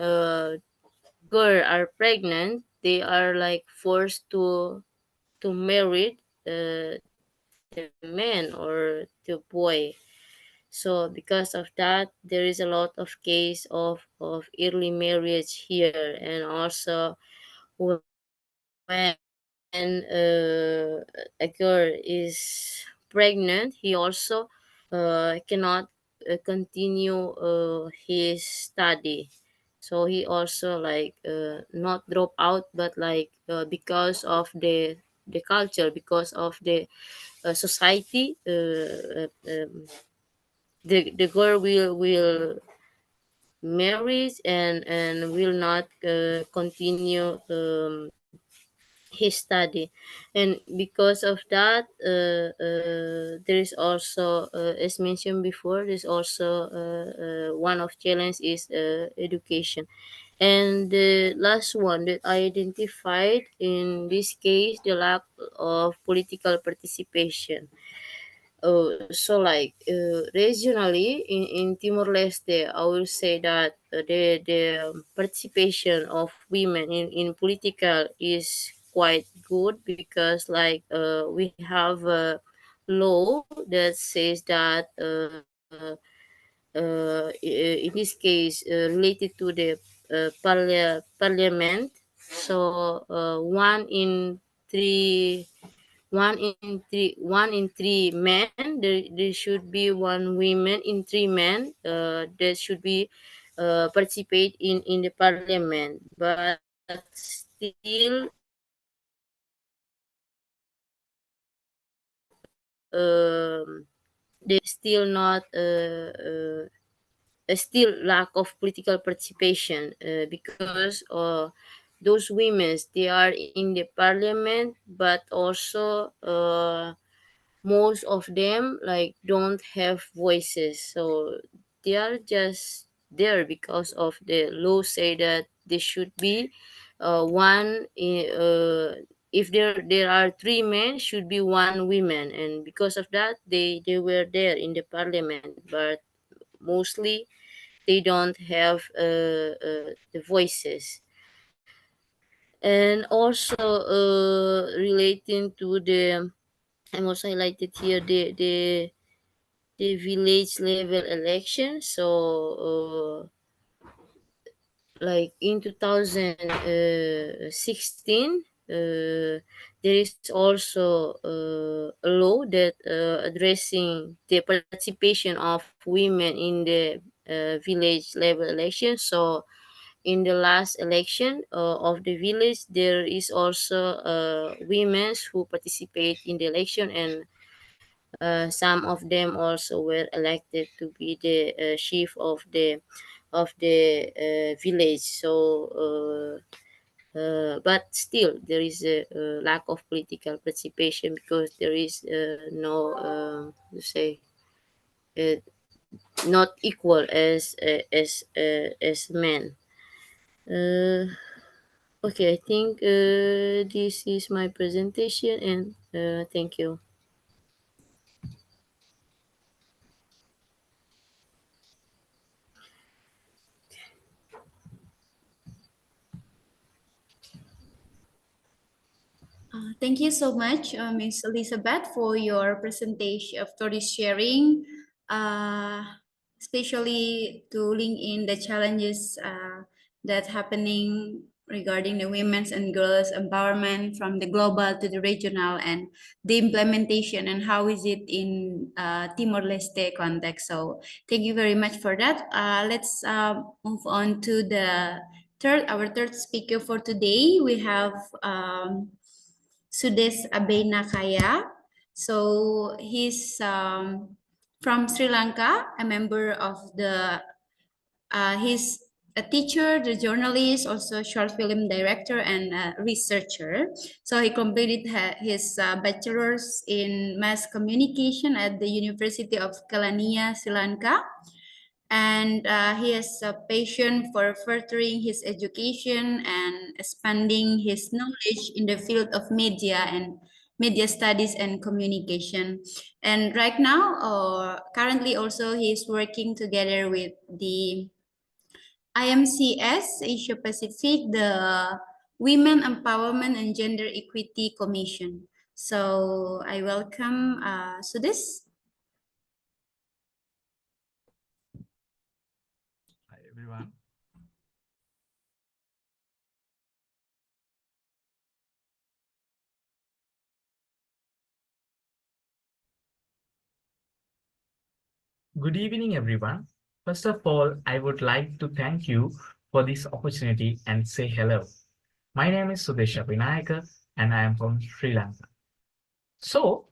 girls are pregnant, they are like forced to marry the man or the boy. So because of that, there is a lot of case of early marriage here. And also when a girl is pregnant, he also cannot continue his study. So he also like not drop out, but like because of the culture, because of the society, the girl will marry and will not continue his study. And because of that there is also as mentioned before, there's also one of challenge is education. And the last one that I identified in this case, the lack of political participation. So like regionally in Timor Leste, I will say that the participation of women in political is quite good, because like we have a law that says that in this case related to the parliament. So one in three men, there should be one woman in three men that should be participate in the parliament. But still they still not still lack of political participation because those women, they are in the parliament, but also most of them like don't have voices. So they are just there because of the law say that they should be if there are three men, should be one woman. And because of that, they were there in the parliament, but mostly they don't have the voices. And also relating to the, I'm also highlighted here the village level election. So like in 2016 there is also a law that addressing the participation of women in the village level election. So in the last election of the village, there is also women who participate in the election, and some of them also were elected to be the chief of the village. So but still there is a lack of political participation because there is no to say uh, not equal as men. uh, okay, I think this is my presentation, and thank you. Thank you so much, Ms. Elizabeth, for your presentation of story sharing, uh, especially to link in the challenges that happening regarding the women's and girls empowerment from the global to the regional, and the implementation and how is it in Timor-Leste context. So thank you very much for that. Let's move on to the our third speaker for today. We have Sudes Abenakaya. So he's from Sri Lanka, a member of he's a teacher, the journalist, also short film director and researcher. So he completed his bachelor's in mass communication at the University of Kelaniya, Sri Lanka, and he has a passion for furthering his education and expanding his knowledge in the field of media and media studies and communication. And right now, or currently also, he is working together with the IMCS Asia Pacific, the Women Empowerment and Gender Equity Commission. So I welcome Sudis. Hi everyone. Good evening everyone. First of all, I would like to thank you for this opportunity and say hello. My name is Sudesha Vinayaka and I am from Sri Lanka. So,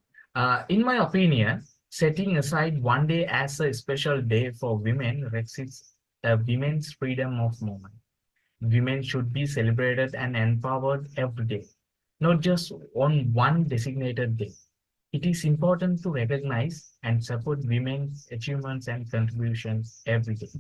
in my opinion, setting aside one day as a special day for women restricts women's freedom of movement. Women should be celebrated and empowered every day, not just on one designated day. It is important to recognize and support women's achievements and contributions every day.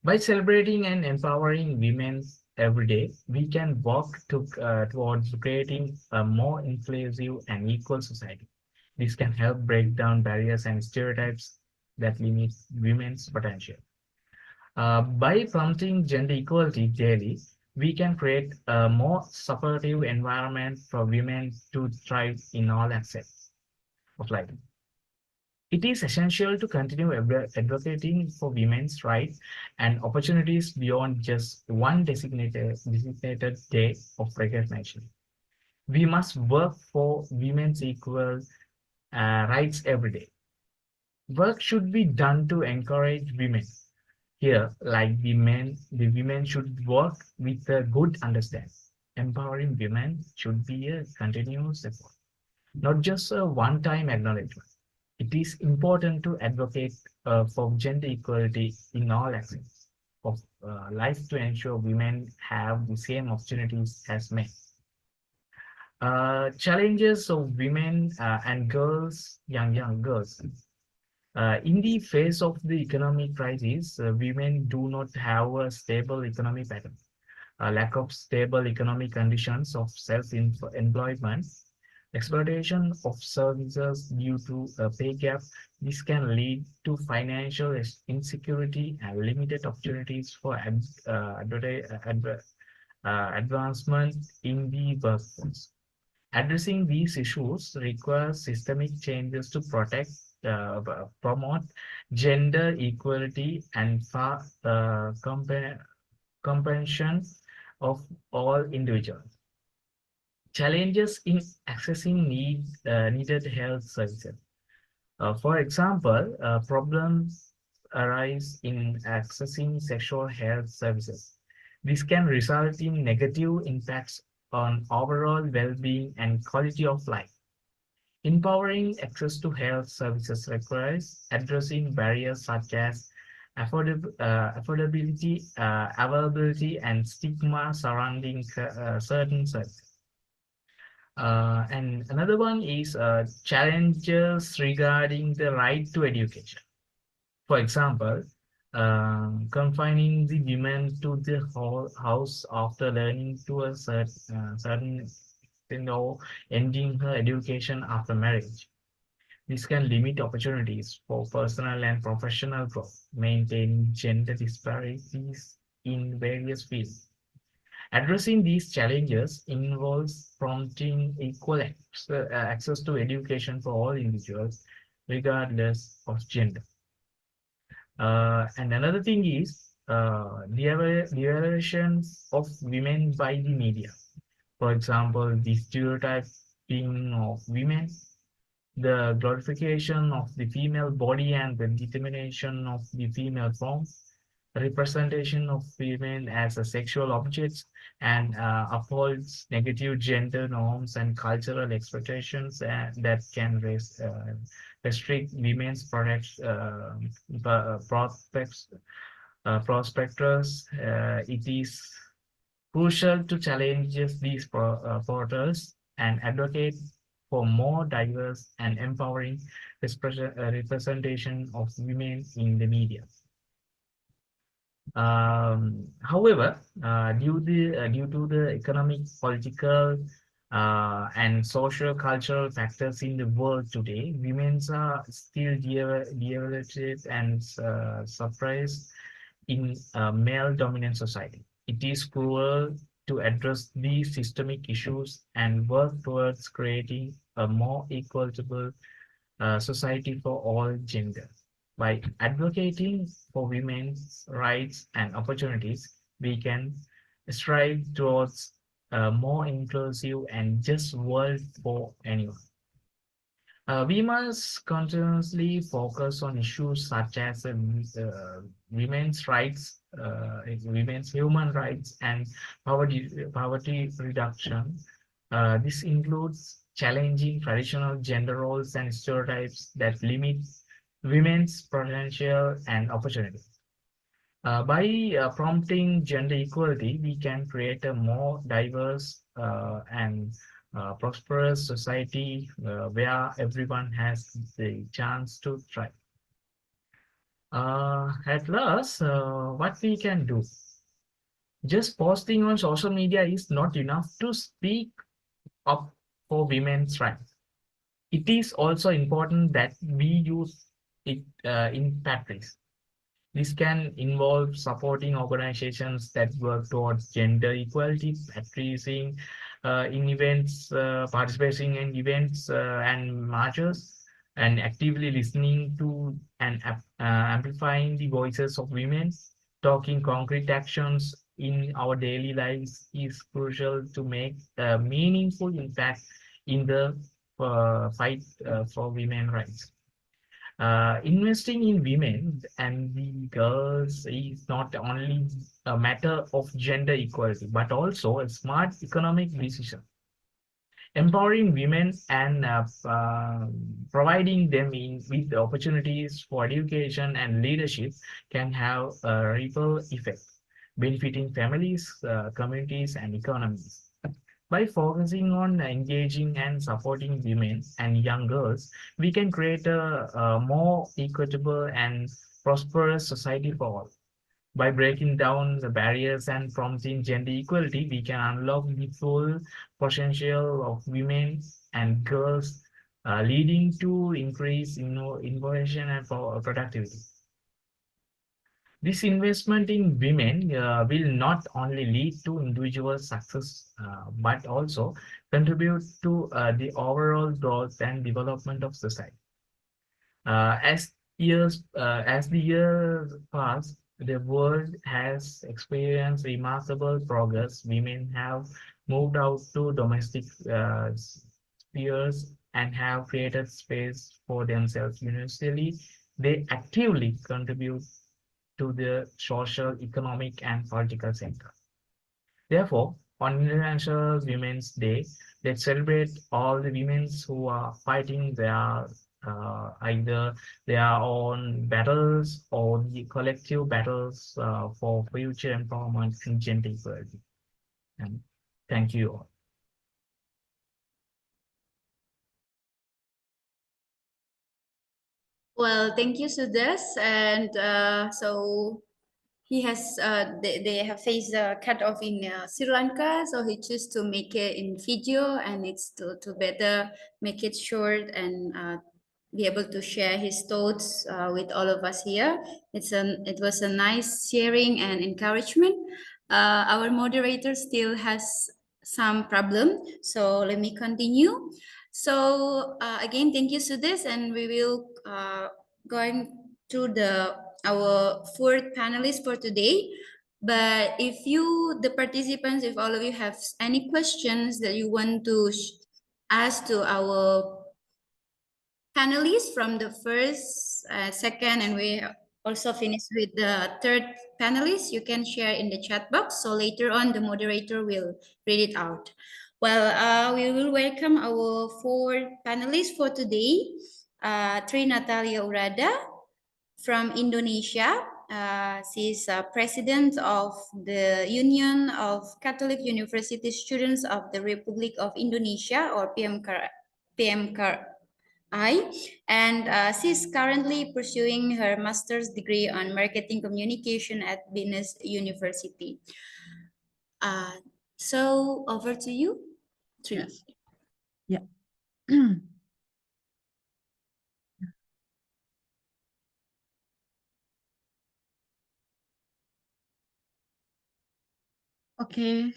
By celebrating and empowering women every day, we can work towards creating a more inclusive and equal society. This can help break down barriers and stereotypes that limit women's potential. By promoting gender equality daily, we can create a more supportive environment for women to thrive in all aspects of life. It is essential to continue advocating for women's rights and opportunities beyond just one designated day of recognition. We must work for women's equal rights every day. Work should be done to encourage women. Here, like the women should work with a good understanding. Empowering women should be a continuous effort, not just a one-time acknowledgement. It is important to advocate for gender equality in all aspects of life to ensure women have the same opportunities as men. Challenges of women and girls, young girls. In the face of the economic crisis, women do not have a stable economic pattern. A lack of stable economic conditions of self-employment, exploitation of services due to a pay gap. This can lead to financial insecurity and limited opportunities for advancement in the workforce. Addressing these issues requires systemic changes to promote gender equality and compensation of all individuals. Challenges in accessing needed health services. For example, problems arise in accessing sexual health services. This can result in negative impacts on overall well-being and quality of life. Empowering access to health services requires addressing barriers such as affordability, availability, and stigma surrounding certain services. And another one is challenges regarding the right to education. For example, confining the women to the house after learning to a certain extent or ending her education after marriage. This can limit opportunities for personal and professional growth, maintaining gender disparities in various fields. Addressing these challenges involves promoting equal access to education for all individuals, regardless of gender. And another thing is the evaluation of women by the media. For example, the stereotyping of women, the glorification of the female body and the determination of the female form, representation of women as a sexual objects, and upholds negative gender norms and cultural expectations that can restrict women's prospects. It is crucial to challenge these portals and advocate for more diverse and empowering representation of women in the media. However, due to the economic, political, and social cultural factors in the world today, women are still devalued and suppressed in a male-dominant society. It is crucial to address these systemic issues and work towards creating a more equitable society for all genders. By advocating for women's rights and opportunities, we can strive towards a more inclusive and just world for anyone. We must continuously focus on issues such as women's rights, women's human rights, and poverty reduction. This includes challenging traditional gender roles and stereotypes that limit women's potential and opportunity. By prompting gender equality, we can create a more diverse and prosperous society where everyone has the chance to thrive. At last, what we can do? Just posting on social media is not enough to speak up for women's rights. It is also important that we use it in practice. This can involve supporting organizations that work towards gender equality, participating in events, participating in events and marches, and actively listening to and amplifying the voices of women. Taking concrete actions in our daily lives is crucial to make a meaningful impact in the fight for women's rights. Investing in women and the girls is not only a matter of gender equality, but also a smart economic decision. Empowering women and providing them with the opportunities for education and leadership can have a ripple effect, benefiting families, communities, and economies. By focusing on engaging and supporting women and young girls, we can create a more equitable and prosperous society for all. By breaking down the barriers and promoting gender equality, we can unlock the full potential of women and girls, leading to increased innovation and productivity. This investment in women will not only lead to individual success, but also contribute to the overall growth and development of society. As the years pass, the world has experienced remarkable progress. Women have moved out to domestic spheres and have created space for themselves universally. They actively contribute to the social, economic, and political sector. Therefore, on International Women's Day, let's celebrate all the women who are fighting their either their own battles or the collective battles for future empowerment and gender equality. And thank you all. Well, thank you, Sudes. And so they have faced a cut off in Sri Lanka, so he chose to make it in video, and it's to better make it short and be able to share his thoughts with all of us here. It was a nice sharing and encouragement. Our moderator still has some problem, so let me continue. So again, thank you, Sudes, and we will going through our fourth panelist for today. But if the participants, if all of you have any questions that you want to ask to our panelists from the first, second, and we also finished with the third panelist, you can share in the chat box. So later on, the moderator will read it out. Well, we will welcome our four panelists for today. Tri Natalia Urada from Indonesia. She's president of the Union of Catholic University Students of the Republic of Indonesia, or PMKI, and she's currently pursuing her master's degree on marketing communication at Business University. So over to you, Tri. Yes. Yeah. Okay.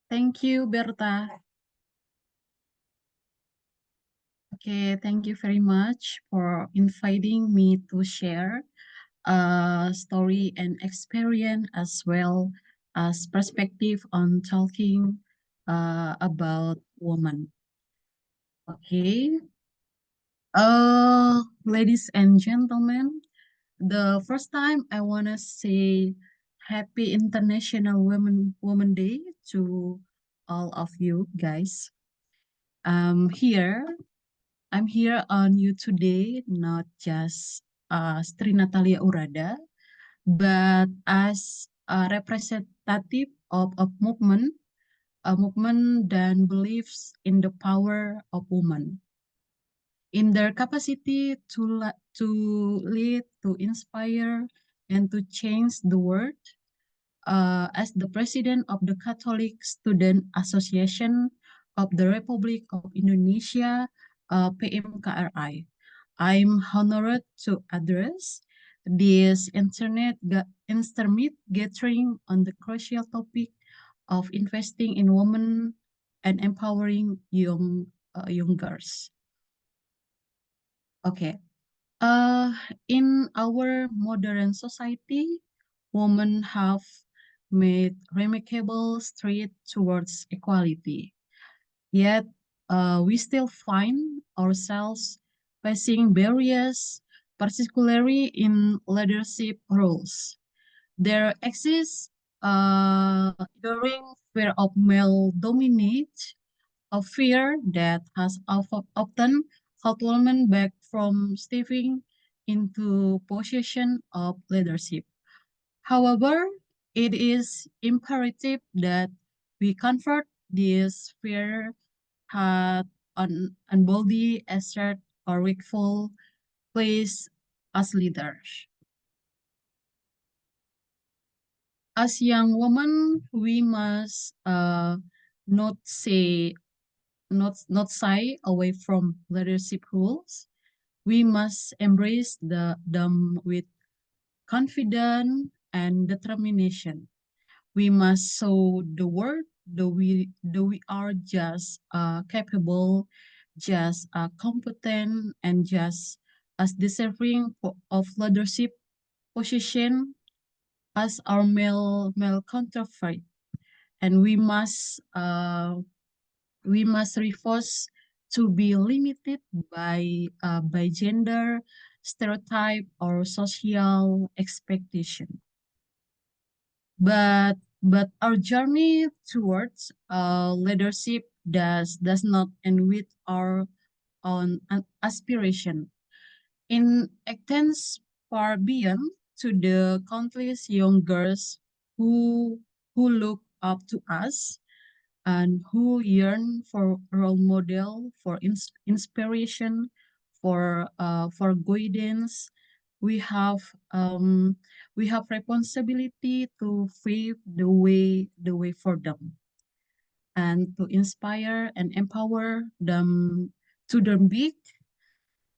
Thank you, Berta. Okay, thank you very much for inviting me to share a story and experience, as well as perspective on talking about women. Okay. Ladies and gentlemen, the first time I want to say Happy International Women Day to all of you guys. I'm here on you today, not just Sri Natalia Urada, but as a representative of a movement that believes in the power of women, in their capacity to lead, to inspire, and to change the world. As the president of the Catholic Student Association of the Republic of Indonesia, PMKRI, I'm honored to address this internet gathering on the crucial topic of investing in women and empowering young girls. Okay. In our modern society, women have made remarkable strides towards equality. Yet, we still find ourselves facing barriers, particularly in leadership roles. There exists during fear of male dominate, a fear that has often held women back from stepping into position of leadership. However, it is imperative that we convert this fear and boldly assert our rightful place as leaders. As young women, we must not say not shy away from leadership roles. We must embrace them with confidence and determination. We must show the world that we are just capable, just competent, and just as deserving of leadership position as our male counterpart. And we must refuse to be limited by gender stereotype or social expectation. But But our journey towards leadership does not end with our own aspiration. It extends far beyond to the countless young girls who look up to us and who yearn for role model, for inspiration, for guidance. We have um, we have responsibility to pave the way for them and to inspire and empower them to dream big,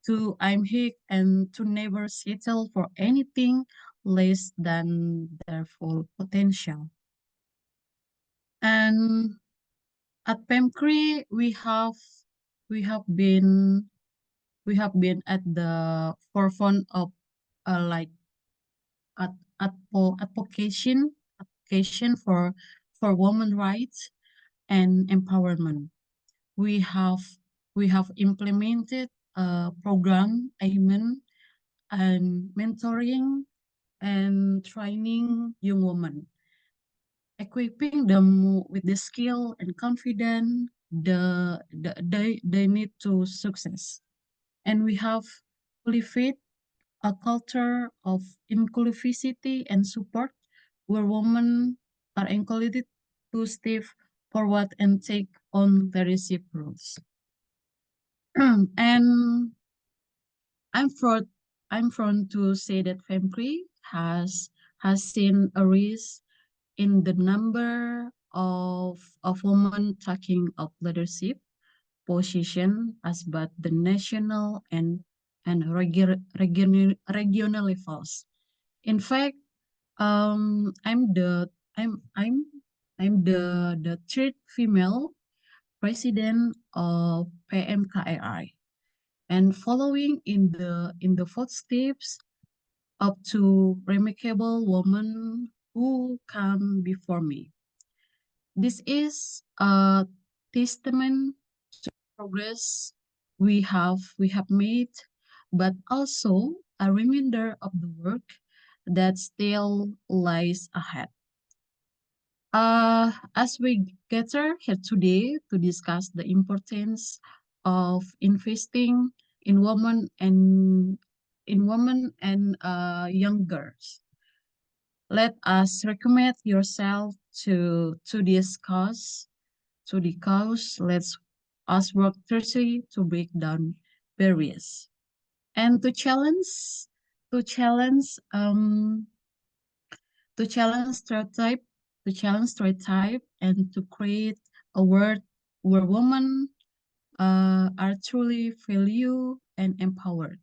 to aim high, and to never settle for anything less than their full potential. And at PEMCRE, we have been at the forefront of like at advocation for women rights and empowerment. We have implemented a program aiming and mentoring and training young women, equipping them with the skill and confidence they need to success. And we have cultivated a culture of inclusivity and support where women are encouraged to step forward and take on leadership roles. And I'm proud to say that FEMCRE has seen a rise in the number of women taking up leadership position as both the national and regional levels. In fact, I'm the third female president of PMKRI, and following in the footsteps up to remarkable women who come before me. This is a testament to progress we have made, but also a reminder of the work that still lies ahead. As we gather here today to discuss the importance of investing in women and young girls, let us recommend yourself to discuss to the cause. Let's us work thoroughly to break down barriers and to challenge um stereotype, and to create a world where women are truly valued and empowered.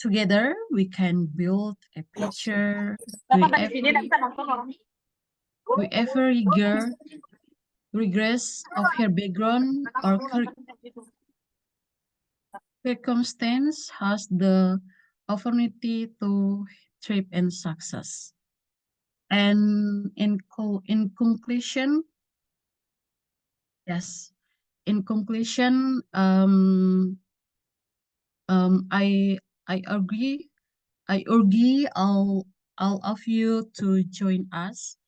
Together, we can build a picture with every girl, regress of her background or circumstance, has the opportunity to thrive and success. And in conclusion, yes, in conclusion, I agree. I urge all of you to join us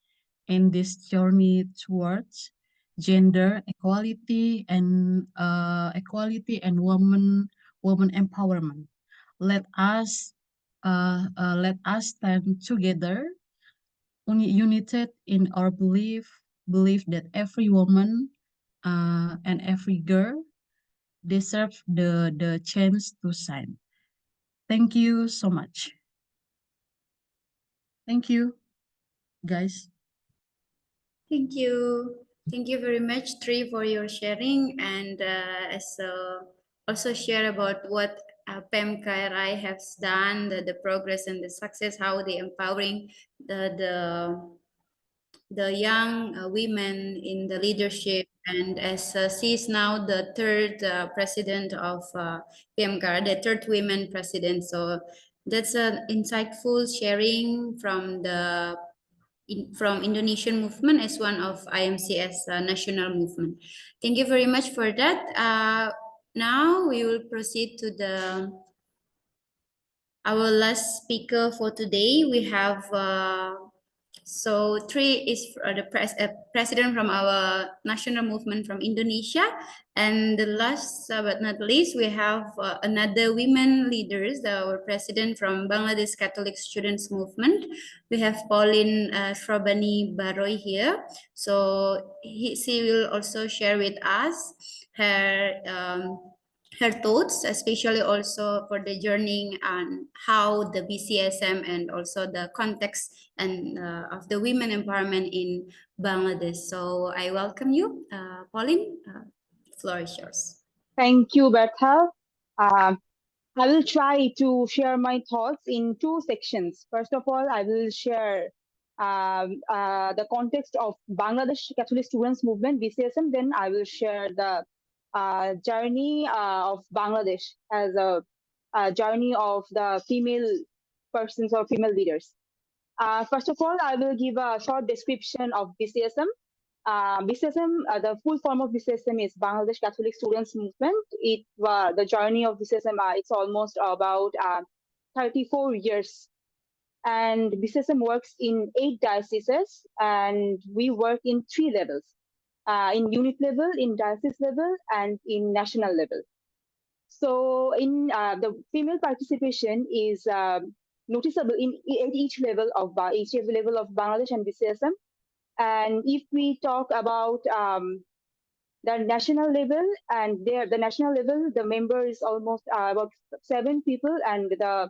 in this journey towards gender equality and woman empowerment. Let us let us stand together, united in our belief that every woman and every girl deserve the chance to shine. Thank you so much. Thank you, guys. Thank you. Thank you very much, Tri, for your sharing and also share about what PEMKRI has done, the progress and the success, how they empowering the young women in the leadership. And as she's now the third president of PMKR, the third women president. So that's an insightful sharing from from Indonesian movement as one of IMCS national movement. Thank you very much for that. Now we will proceed to our last speaker for today. We have So 3 is the president from our national movement from Indonesia. And the last but not least, we have another women leaders, our president from Bangladesh Catholic Students Movement. We have Pauline Shrabani Baroy here. So she will also share with us her her thoughts, especially also for the journey and how the BCSM and also the context and of the women empowerment in Bangladesh. So I welcome you, Pauline. Floor is yours. Thank you, Bertha. I will try to share my thoughts in 2 sections. First of all, I will share the context of Bangladesh Catholic Students Movement, BCSM. Then I will share the journey of Bangladesh as a journey of the female persons or female leaders. First of all, I will give a short description of BCSM. BCSM, the full form of BCSM is Bangladesh Catholic Students Movement. The journey of BCSM, it's almost about 34 years. And BCSM works in 8 dioceses, and we work in 3 levels, in unit level, in diocese level, and in national level. So in the female participation is noticeable at each level of Bangladesh and BCSM. And if we talk about the national level, and the national level, the member is almost about 7 people, and the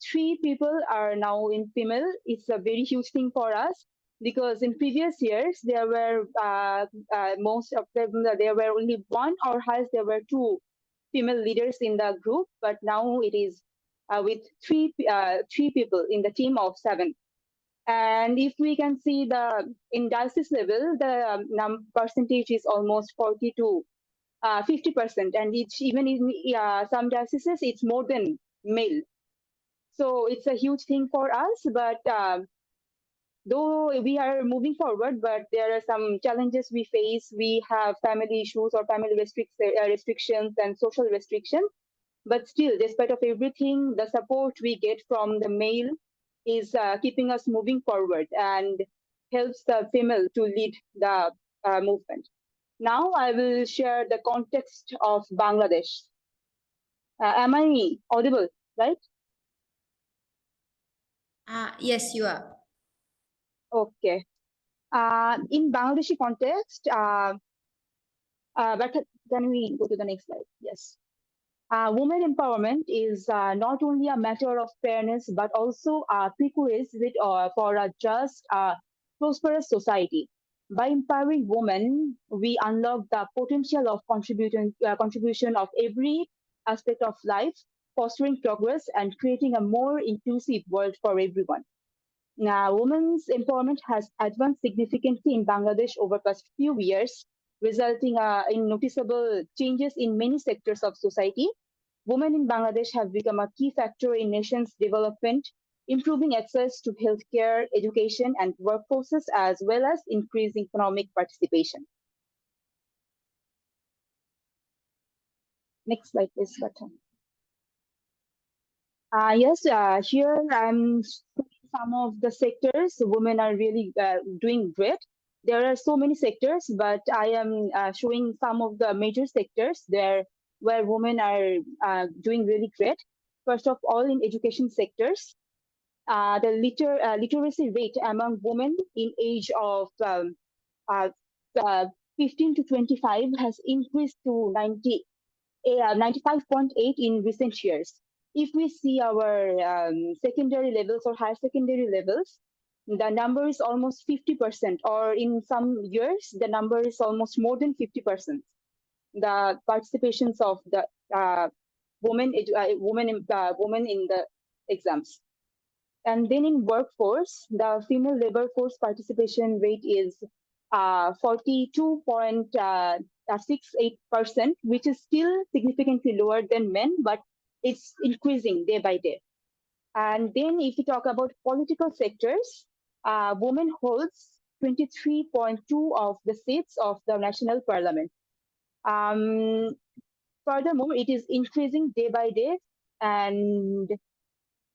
3 people are now in female. It's a very huge thing for us, because in previous years there were most of them, there were only 1 or highest there were 2 female leaders in the group, but now it is with 3 people in the team of 7. And if we can see in diocese level, the percentage is almost 40 to 50%, and even in some dioceses, it's more than male. So it's a huge thing for us, but though we are moving forward, but there are some challenges we face. We have family issues or family restrictions and social restrictions. But still, despite of everything, the support we get from the male is keeping us moving forward and helps the female to lead the movement. Now I will share the context of Bangladesh. Am I audible, right? Yes, you are. Okay. In Bangladeshi context, but can we go to the next slide? Yes. Women empowerment is not only a matter of fairness, but also a prerequisite for a just, prosperous society. By empowering women, we unlock the potential of contribution of every aspect of life, fostering progress and creating a more inclusive world for everyone. Now, women's empowerment has advanced significantly in Bangladesh over past few years, resulting in noticeable changes in many sectors of society. Women in Bangladesh have become a key factor in nation's development, improving access to healthcare, education, and workforces, as well as increasing economic participation. Next slide, please, Bata. Yes, here I'm showing some of the sectors women are really doing great. There are so many sectors, but I am showing some of the major sectors there where women are doing really great. First of all, in education sectors, the literacy rate among women in age of uh, 15 to 25 has increased to 95.8 in recent years. If we see our secondary levels or higher secondary levels, the number is almost 50%, or in some years, the number is almost more than 50%. The participations of the women in the exams. And then in workforce, the female labor force participation rate is 42.68%, which is still significantly lower than men, but it's increasing day by day. And then if we talk about political sectors, women holds 23.2 of the seats of the national parliament. Furthermore, it is increasing day by day. And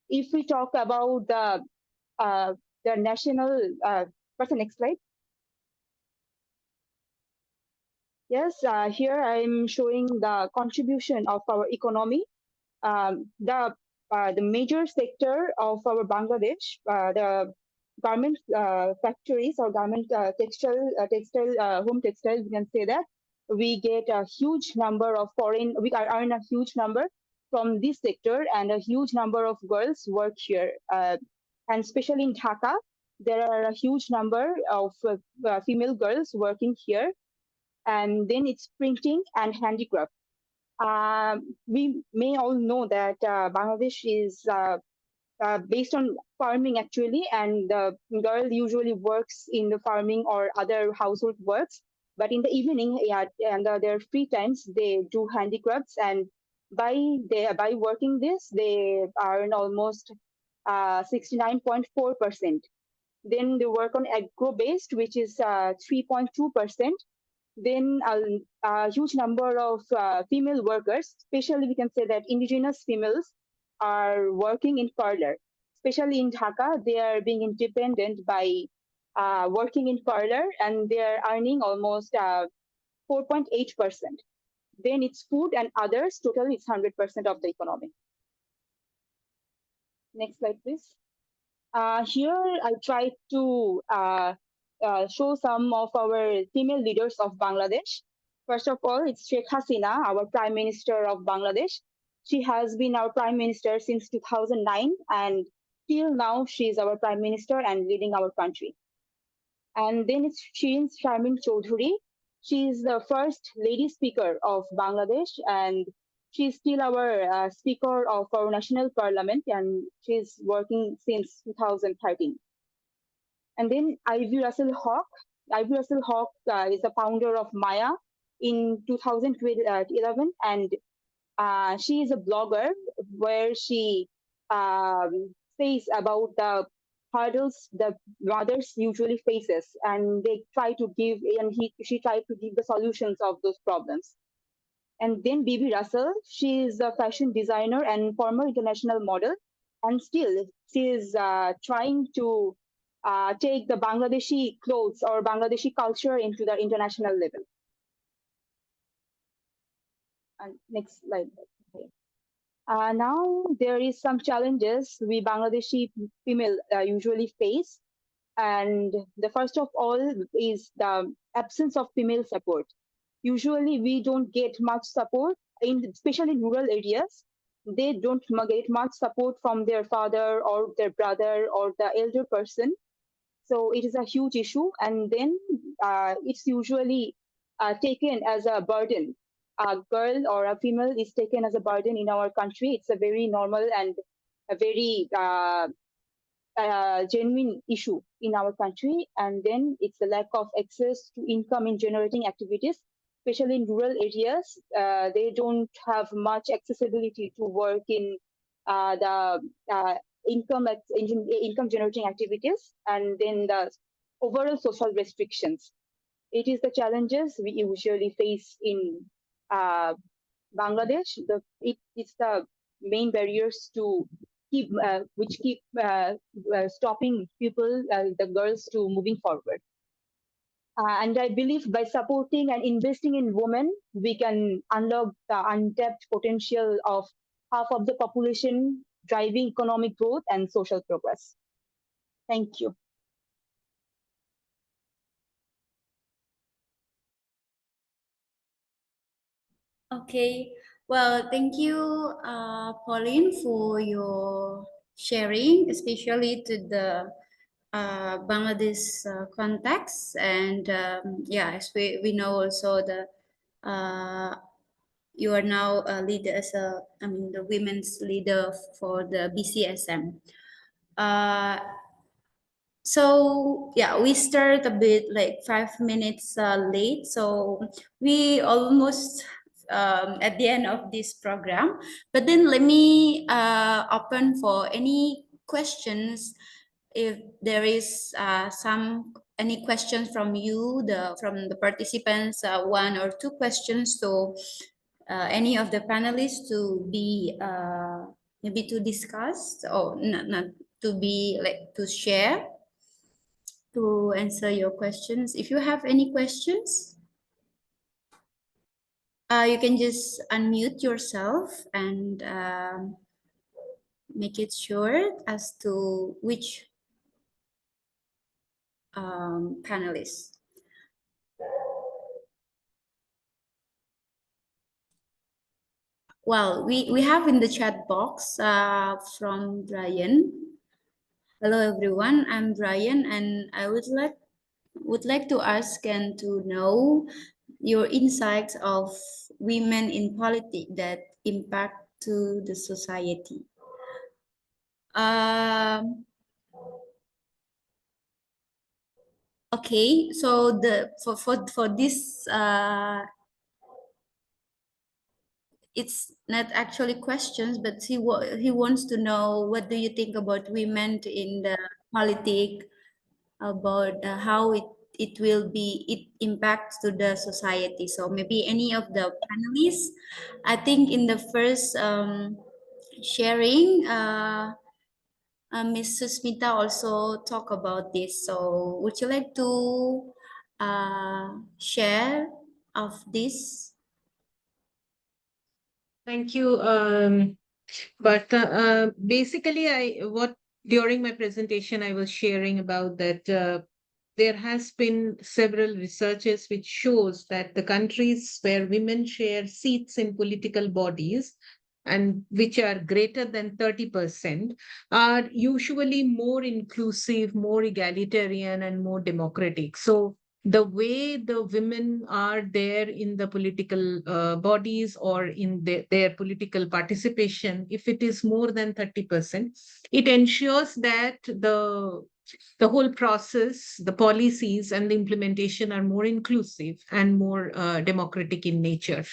if we talk about the the national person. Next slide. Yes, here I'm showing the contribution of our economy. The major sector of our Bangladesh, the garment factories or garment home textile, we can say that we get a huge number of foreign. We earn a huge number from this sector, and a huge number of girls work here. And especially in Dhaka, there are a huge number of female girls working here. And then it's printing and handicraft. We may all know that Bangladesh is based on farming actually, and the girl usually works in the farming or other household works. But in the evening, yeah, and their free times, they do handicrafts, and by working this, they earn almost 69.4%. Then they work on agro-based, which is 3.2%. Then a huge number of female workers, especially we can say that indigenous females are working in parlor. Especially in Dhaka, they are being independent by working in parlor, and they are earning almost 4.8%. Then it's food and others, totally it's 100% of the economy. Next slide, please. Here I try to show some of our female leaders of Bangladesh. First of all, it's Sheikh Hasina, our Prime Minister of Bangladesh. She has been our Prime Minister since 2009, and till now she is our Prime Minister and leading our country. And then it's Shirin Sharmin Choudhury. She is the first lady speaker of Bangladesh, and she's still our speaker of our national parliament, and she's working since 2013. And then Ivy Russell Hawke. Ivy Russell Hawke is the founder of Maya in 2011, and she is a blogger where she says about the hurdles the mothers usually faces, and they try to give, and she tried to give the solutions of those problems. And then Bibi Russell, she is a fashion designer and former international model, and still she is trying to take the Bangladeshi clothes or Bangladeshi culture into the international level. And next slide. Okay. Now there is some challenges we Bangladeshi female usually face, and the first of all is the absence of female support. Usually we don't get much support, especially in rural areas. They don't get much support from their father or their brother or the elder person. So it is a huge issue, and then it's usually taken as a burden. A girl or a female is taken as a burden in our country. It's a very normal and a very genuine issue in our country. And then it's the lack of access to income in generating activities, especially in rural areas. They don't have much accessibility to work in the income generating activities, and then the overall social restrictions. It is the challenges we usually face in Bangladesh. It's the main barriers to keep stopping people, the girls, to moving forward. And I believe by supporting and investing in women, we can unlock the untapped potential of half of the population, driving economic growth and social progress. Thank you. Okay, well, thank you, Pauline, for your sharing, especially to the Bangladesh context. And yeah, as we know also you are now a leader as the women's leader for the BCSM. So yeah, we start a bit like 5 minutes late, so we almost at the end of this program. But then let me open for any questions. If there is any questions from you, from the participants, one or two questions to any of the panelists to be maybe to discuss, or not to be like to share. to answer your questions. If you have any questions, you can just unmute yourself and make it short as to which panelist. Well, we have in the chat box from Brian. Hello everyone, I'm Brian, and I would like to ask and to know your insights of women in politics that impact to the society. Okay, so for this it's not actually questions, but he wants to know what do you think about women in the politics, about how it will be, it impacts to the society. So maybe any of the panelists, I think in the first sharing, Ms. Susmita also talk about this. So would you like to share of this? Thank you. But basically, what during my presentation I was sharing about that there has been several researches which shows that the countries where women share seats in political bodies and which are greater than 30% are usually more inclusive, more egalitarian, and more democratic. So the way the women are there in the political bodies or in their political participation, if it is more than 30%, it ensures that the whole process, the policies and the implementation are more inclusive and more democratic in nature.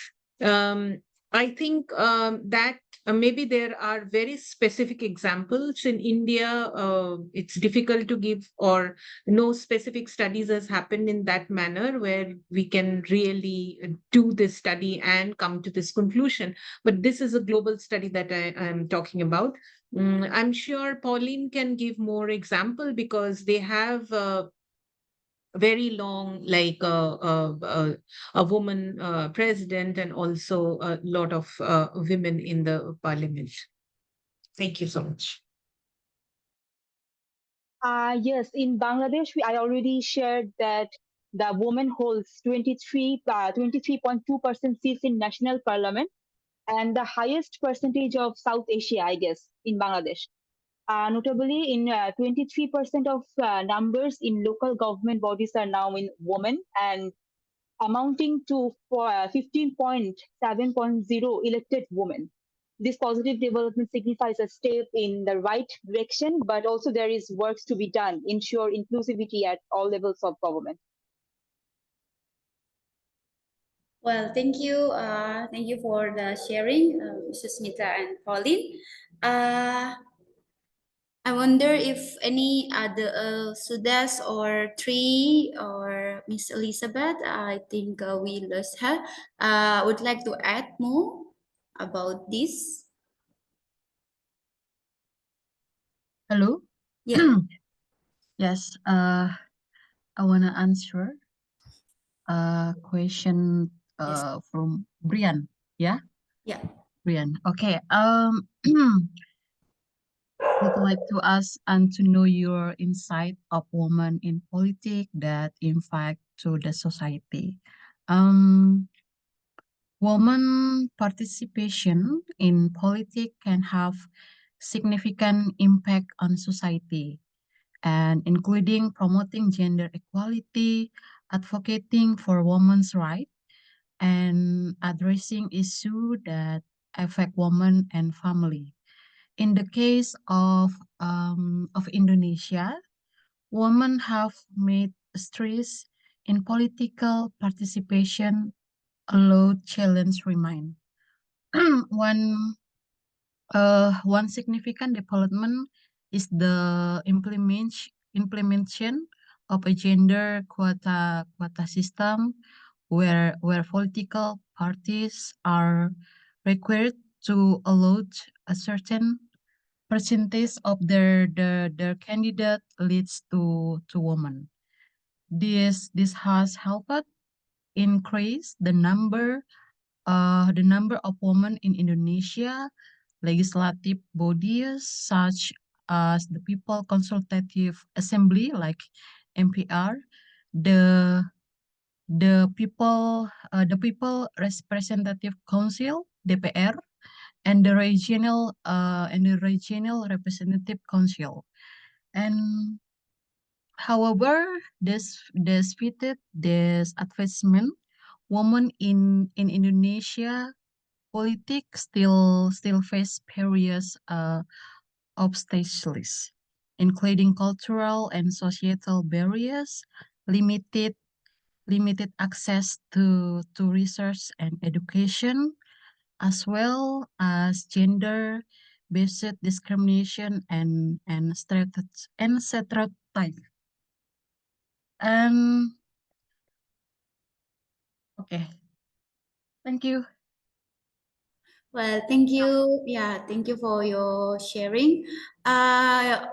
I think that maybe there are very specific examples in India. It's difficult to give, or no specific studies has happened in that manner where we can really do this study and come to this conclusion. But this is a global study that I am talking about. I'm sure Pauline can give more example because they have very long, like a woman president and also a lot of women in the parliament. Thank you so much. Yes, in Bangladesh, I already shared that the woman holds 23.2% seats in national parliament and the highest percentage of South Asia, I guess, in Bangladesh. Notably, in 23% of numbers in local government bodies are now in women, and amounting to 15.7.0 elected women. This positive development signifies a step in the right direction, but also there is work to be done, ensure inclusivity at all levels of government. Well, thank you. Thank you for the sharing, Mrs. Smita and Pauline. I wonder if any other Sudas or Tree or Miss Elisabeth, I think we lost her, would like to add more about this. Hello? Yeah. Yes, I want to answer a question Yes. from Brian. Yeah? Yeah. Brian. Okay. Would like to ask and to know your insight of women in politics that impact to the society. Um, Women participation in politics can have significant impact on society, and including promoting gender equality, advocating for women's rights, and addressing issues that affect women and family. In the case of Indonesia, women have made strides in political participation, although challenge remain. one One significant development is the implementation of a gender quota system where political parties are required to allot a certain percentage of their candidate leads to women. This has helped increase the number of women in Indonesia legislative bodies such as the People Consultative Assembly, like MPR, the People Representative Council (DPR), and the Regional Representative Council. And however, despite this advancement, women in Indonesia politics still face various obstacles, including cultural and societal barriers, limited access to research and education, as well as gender-based discrimination and stereotypes. Okay, thank you. Well, thank you. Yeah, thank you for your sharing. Thank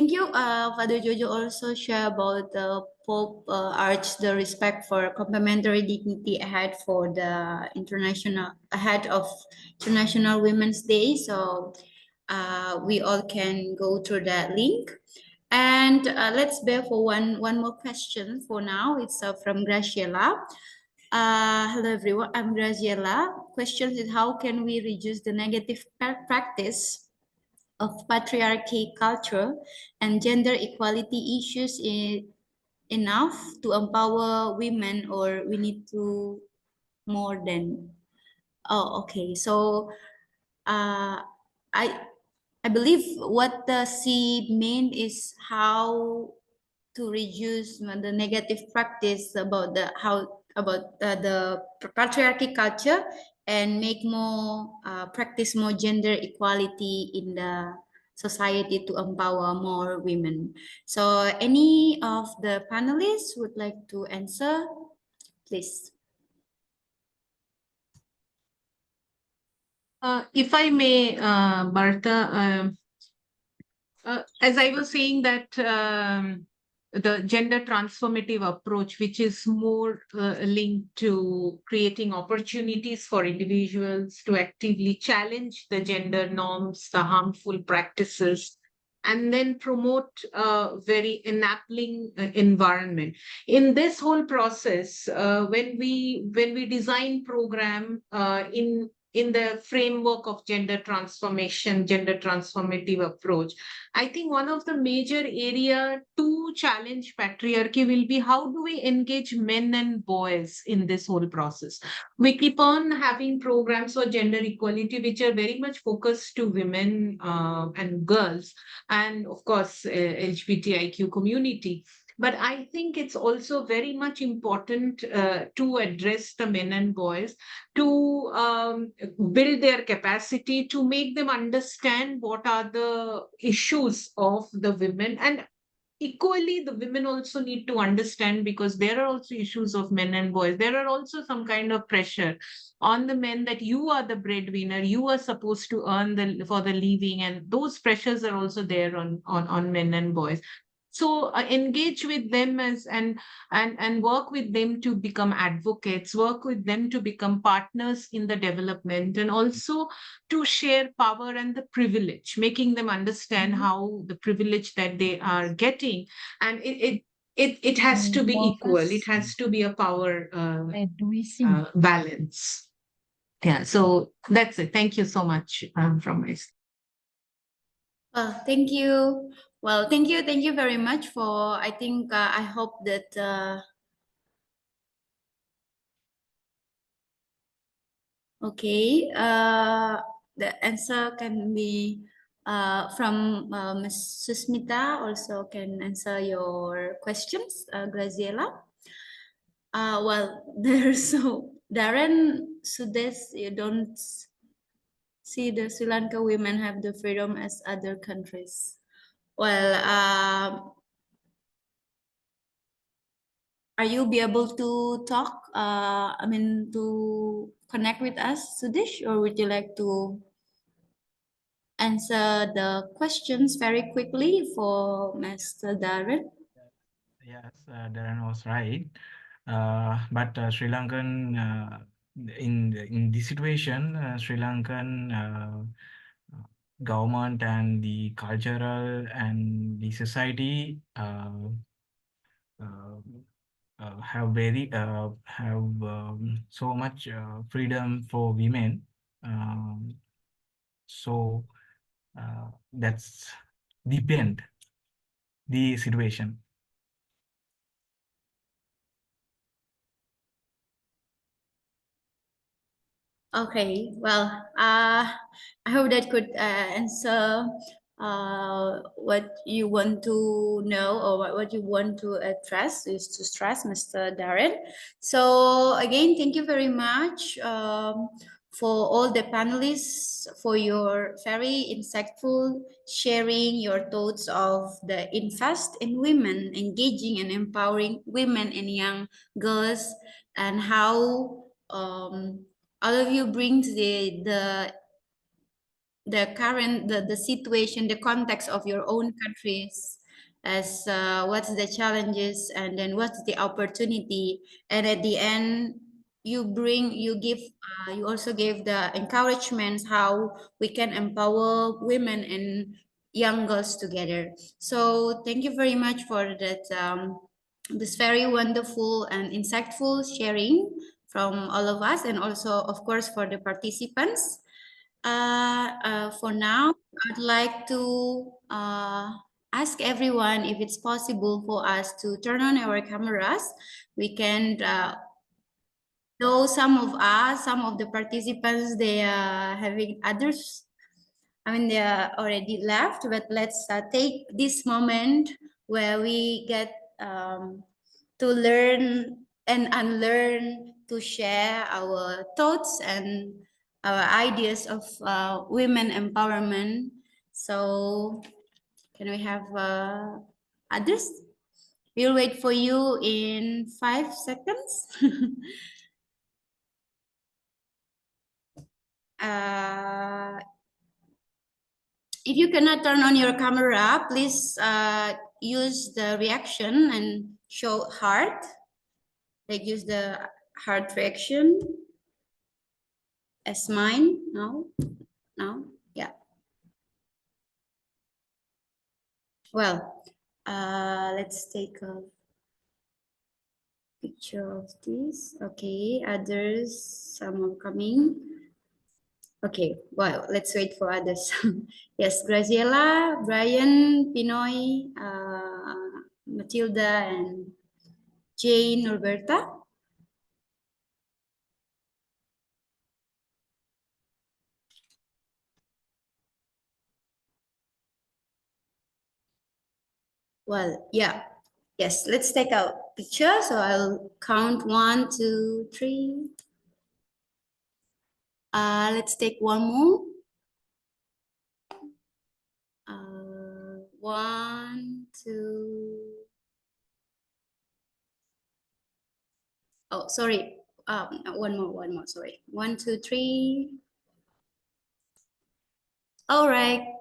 you, Father Jojo also share about the Pope urged the respect for complementary dignity ahead for the ahead of International Women's Day. So we all can go through that link. And let's bear for one more question for now. It's from Graciela. Hello everyone, I'm Graciela. Question is, how can we reduce the negative practice of patriarchy culture and gender equality issues enough to empower women, or we need to more than? Oh, okay. So I believe what the C mean is how to reduce the negative practice about the patriarchy culture and make more practice more gender equality in the society to empower more women. So any of the panelists would like to answer, please? If I may, Martha, as I was saying that the gender transformative approach, which is more linked to creating opportunities for individuals to actively challenge the gender norms, the harmful practices, and then promote a very enabling environment. In this whole process, when we design program in the framework of gender transformation, gender transformative approach, I think one of the major area to challenge patriarchy will be how do we engage men and boys in this whole process. We keep on having programs for gender equality, which are very much focused to women and girls, and of course, LGBTIQ community. But I think it's also very much important to address the men and boys, to build their capacity, to make them understand what are the issues of the women. And equally, the women also need to understand, because there are also issues of men and boys. There are also some kind of pressure on the men that you are the breadwinner, you are supposed to earn for the living, and those pressures are also there on men and boys. So engage with them and work with them to become advocates, work with them to become partners in the development, and also to share power and the privilege, making them understand how the privilege that they are getting, and it has to be equal. It has to be a power balance. Yeah, so that's it. Thank you so much from my side. Thank you. Well, thank you very much for, I think, I hope that okay, the answer can be from Ms. Susmita also can answer your questions, Graziella. Well, there's so Darren Sudes, you don't see the Sri Lanka women have the freedom as other countries. Well, are you be able to talk? I mean, to connect with us, Sudesh, or would you like to answer the questions very quickly for Mr. Darren? Yes, Darren was right. But Sri Lankan, in this situation, Sri Lankan government and the cultural and the society uh, have so much freedom for women. So that's depend the situation. Okay, well, I hope that could answer what you want to know or what you want to address is to stress, Mr. Darren. So again, thank you very much for all the panelists for your very insightful sharing your thoughts of the invest in women, engaging and empowering women and young girls, and how all of you bring the current the situation, the context of your own countries as what's the challenges and then what's the opportunity, and at the end you also give the encouragements how we can empower women and young girls together. So thank you very much for that this very wonderful and insightful sharing from all of us, and also of course for the participants. For now, I'd like to ask everyone if it's possible for us to turn on our cameras. We can, though some of us, some of the participants, they are having others, I mean, they are already left, but let's take this moment where we get to learn and unlearn, to share our thoughts and our ideas of women empowerment. So can we have others? We'll wait for you in 5 seconds. If you cannot turn on your camera, please use the reaction and show heart. Like use the heart reaction as mine. No, yeah. Well, let's take a picture of this. Okay, others, some are coming. Okay, well, let's wait for others. Yes, Graziella, Brian, Pinoy, Matilda, and Jane, Roberta. Well, yeah. Yes, let's take a picture. So I'll count 1, 2, 3. Let's take one more. 1, 2. Oh, sorry. One more. Sorry. 1, 2, 3. All right.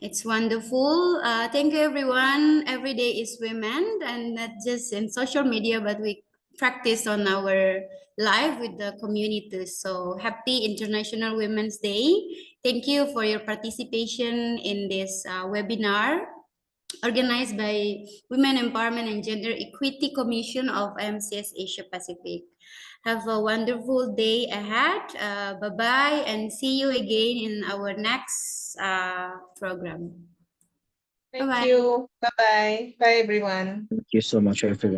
It's wonderful. Thank you, everyone. Every day is women, and not just in social media, but we practice on our life with the community. So happy International Women's Day. Thank you for your participation in this webinar organized by Women Empowerment and Gender Equity Commission of IMCS Asia Pacific. Have a wonderful day ahead. Bye-bye, and see you again in our next program. Thank Bye-bye. you. Bye-bye. Bye, everyone. Thank you so much, everyone.